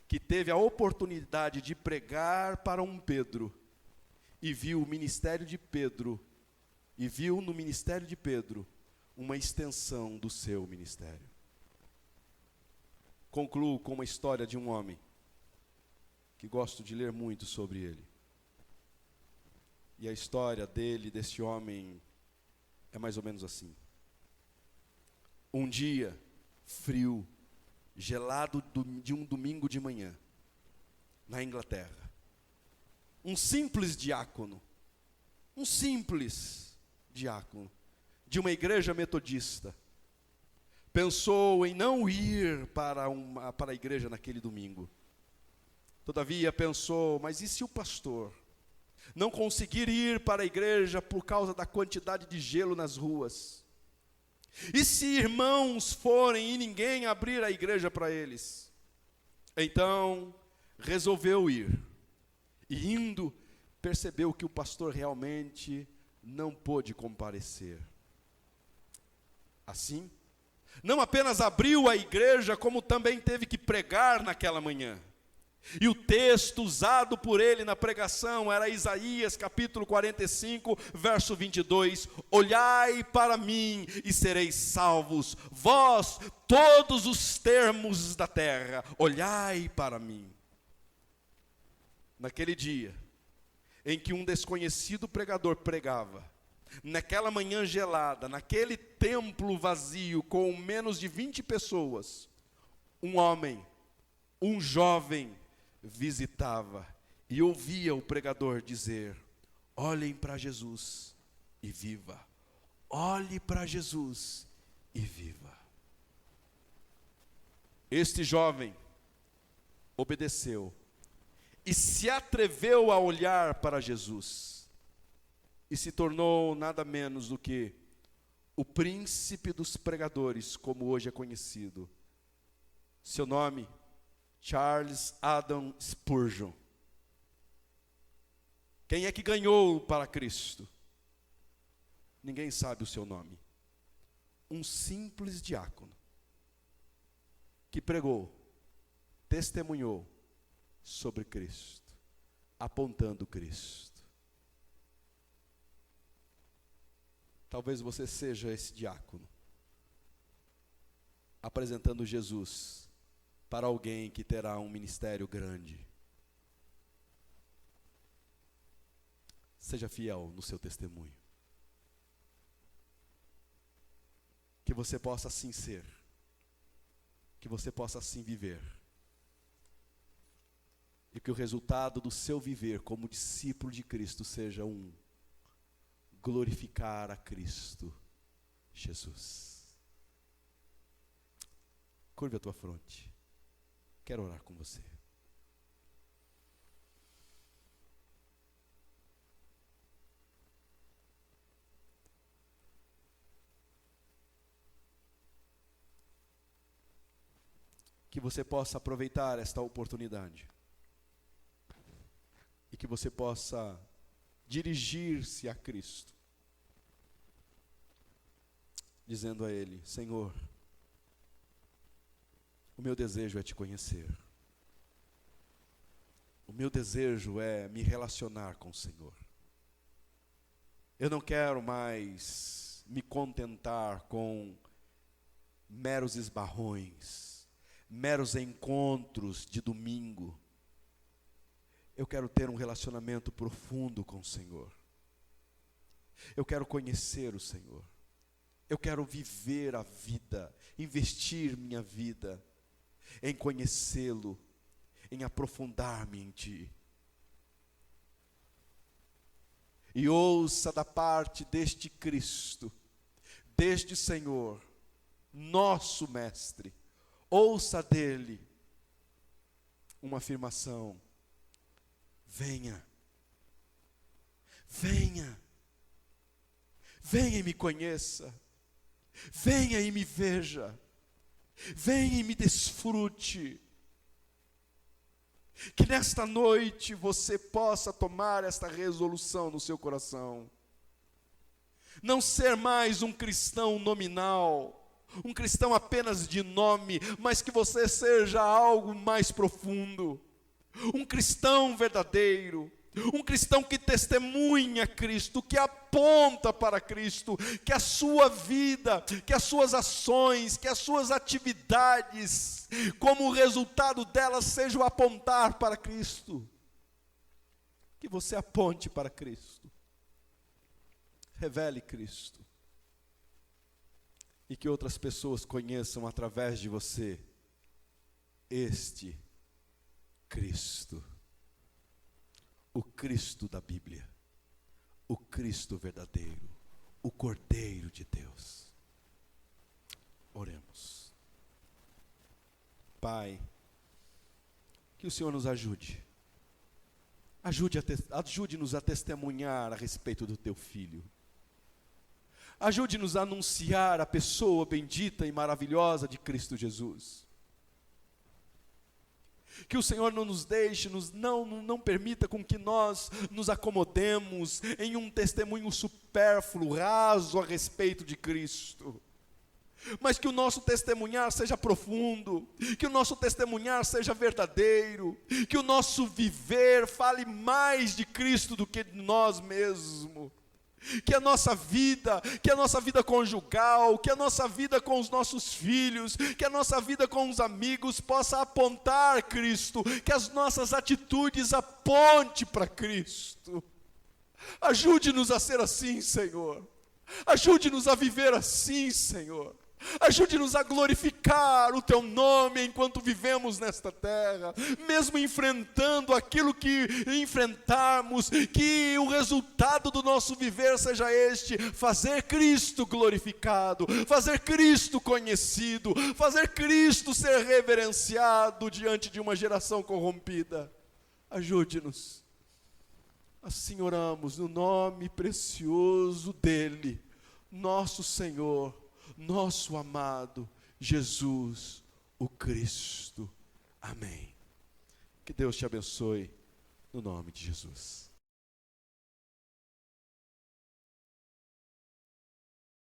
A: que teve a oportunidade de pregar para um Pedro, e viu o ministério de Pedro, e viu no ministério de Pedro uma extensão do seu ministério. Concluo com uma história de um homem, que gosto de ler muito sobre ele. E a história desse homem, é mais ou menos assim. Um dia frio, gelado de um domingo de manhã, na Inglaterra, um simples diácono de uma igreja metodista, pensou em não ir para a igreja naquele domingo. Todavia pensou: mas e se o pastor não conseguir ir para a igreja por causa da quantidade de gelo nas ruas? E se irmãos forem e ninguém abrir a igreja para eles? Então, resolveu ir. E indo, percebeu que o pastor realmente não pôde comparecer. Assim, não apenas abriu a igreja, como também teve que pregar naquela manhã. E o texto usado por ele na pregação era Isaías capítulo 45, verso 22. Olhai para mim e sereis salvos, vós, todos os termos da terra, olhai para mim. Naquele dia, em que um desconhecido pregador pregava, naquela manhã gelada, naquele templo vazio, com menos de 20 pessoas, um homem, um jovem, visitava e ouvia o pregador dizer: olhem para Jesus e viva. Olhe para Jesus e viva. Este jovem obedeceu e se atreveu a olhar para Jesus e se tornou nada menos do que o príncipe dos pregadores, como hoje é conhecido. Seu nome, Charles Haddon Spurgeon. Quem é que ganhou para Cristo? Ninguém sabe o seu nome. Um simples diácono que pregou, testemunhou sobre Cristo, apontando Cristo. Talvez você seja esse diácono, apresentando Jesus para alguém que terá um ministério grande. Seja fiel no seu testemunho. Que você possa assim ser. Que você possa assim viver. E que o resultado do seu viver como discípulo de Cristo seja glorificar a Cristo Jesus. Curve a tua fronte. Quero orar com você. Que você possa aproveitar esta oportunidade. E que você possa dirigir-se a Cristo, dizendo a Ele: Senhor, o meu desejo é te conhecer. O meu desejo é me relacionar com o Senhor. Eu não quero mais me contentar com meros esbarrões, meros encontros de domingo. Eu quero ter um relacionamento profundo com o Senhor. Eu quero conhecer o Senhor. Eu quero viver a vida, investir minha vida em conhecê-lo, em aprofundar-me em Ti. E ouça da parte deste Cristo, deste Senhor, nosso Mestre, ouça dele uma afirmação: venha, venha, venha e me conheça, venha e me veja, venha e me desfrute. Que nesta noite você possa tomar esta resolução no seu coração. Não ser mais um cristão nominal, um cristão apenas de nome, mas que você seja algo mais profundo. Um cristão verdadeiro, um cristão que testemunha Cristo, que aponta para Cristo, que a sua vida, que as suas ações, que as suas atividades, como o resultado delas sejam apontar para Cristo. Que você aponte para Cristo, revele Cristo, e que outras pessoas conheçam através de você este Cristo, o Cristo da Bíblia, o Cristo verdadeiro, o Cordeiro de Deus. Oremos. Pai, que o Senhor nos ajude. Ajude-nos a testemunhar a respeito do Teu Filho. Ajude-nos a anunciar a pessoa bendita e maravilhosa de Cristo Jesus. Que o Senhor não nos deixe, não permita com que nós nos acomodemos em um testemunho supérfluo, raso a respeito de Cristo. Mas que o nosso testemunhar seja profundo, que o nosso testemunhar seja verdadeiro, que o nosso viver fale mais de Cristo do que de nós mesmos. Que a nossa vida conjugal, que a nossa vida com os nossos filhos, que a nossa vida com os amigos possa apontar Cristo, que as nossas atitudes aponte para Cristo. Ajude-nos a ser assim, Senhor. Ajude-nos a viver assim, Senhor. Ajude-nos a glorificar o Teu nome enquanto vivemos nesta terra, mesmo enfrentando aquilo que enfrentarmos, que o resultado do nosso viver seja este: fazer Cristo glorificado, fazer Cristo conhecido, fazer Cristo ser reverenciado diante de uma geração corrompida. Ajude-nos. Assim oramos no nome precioso dEle, nosso Senhor, nosso amado Jesus, o Cristo. Amém. Que Deus te abençoe, no nome de Jesus.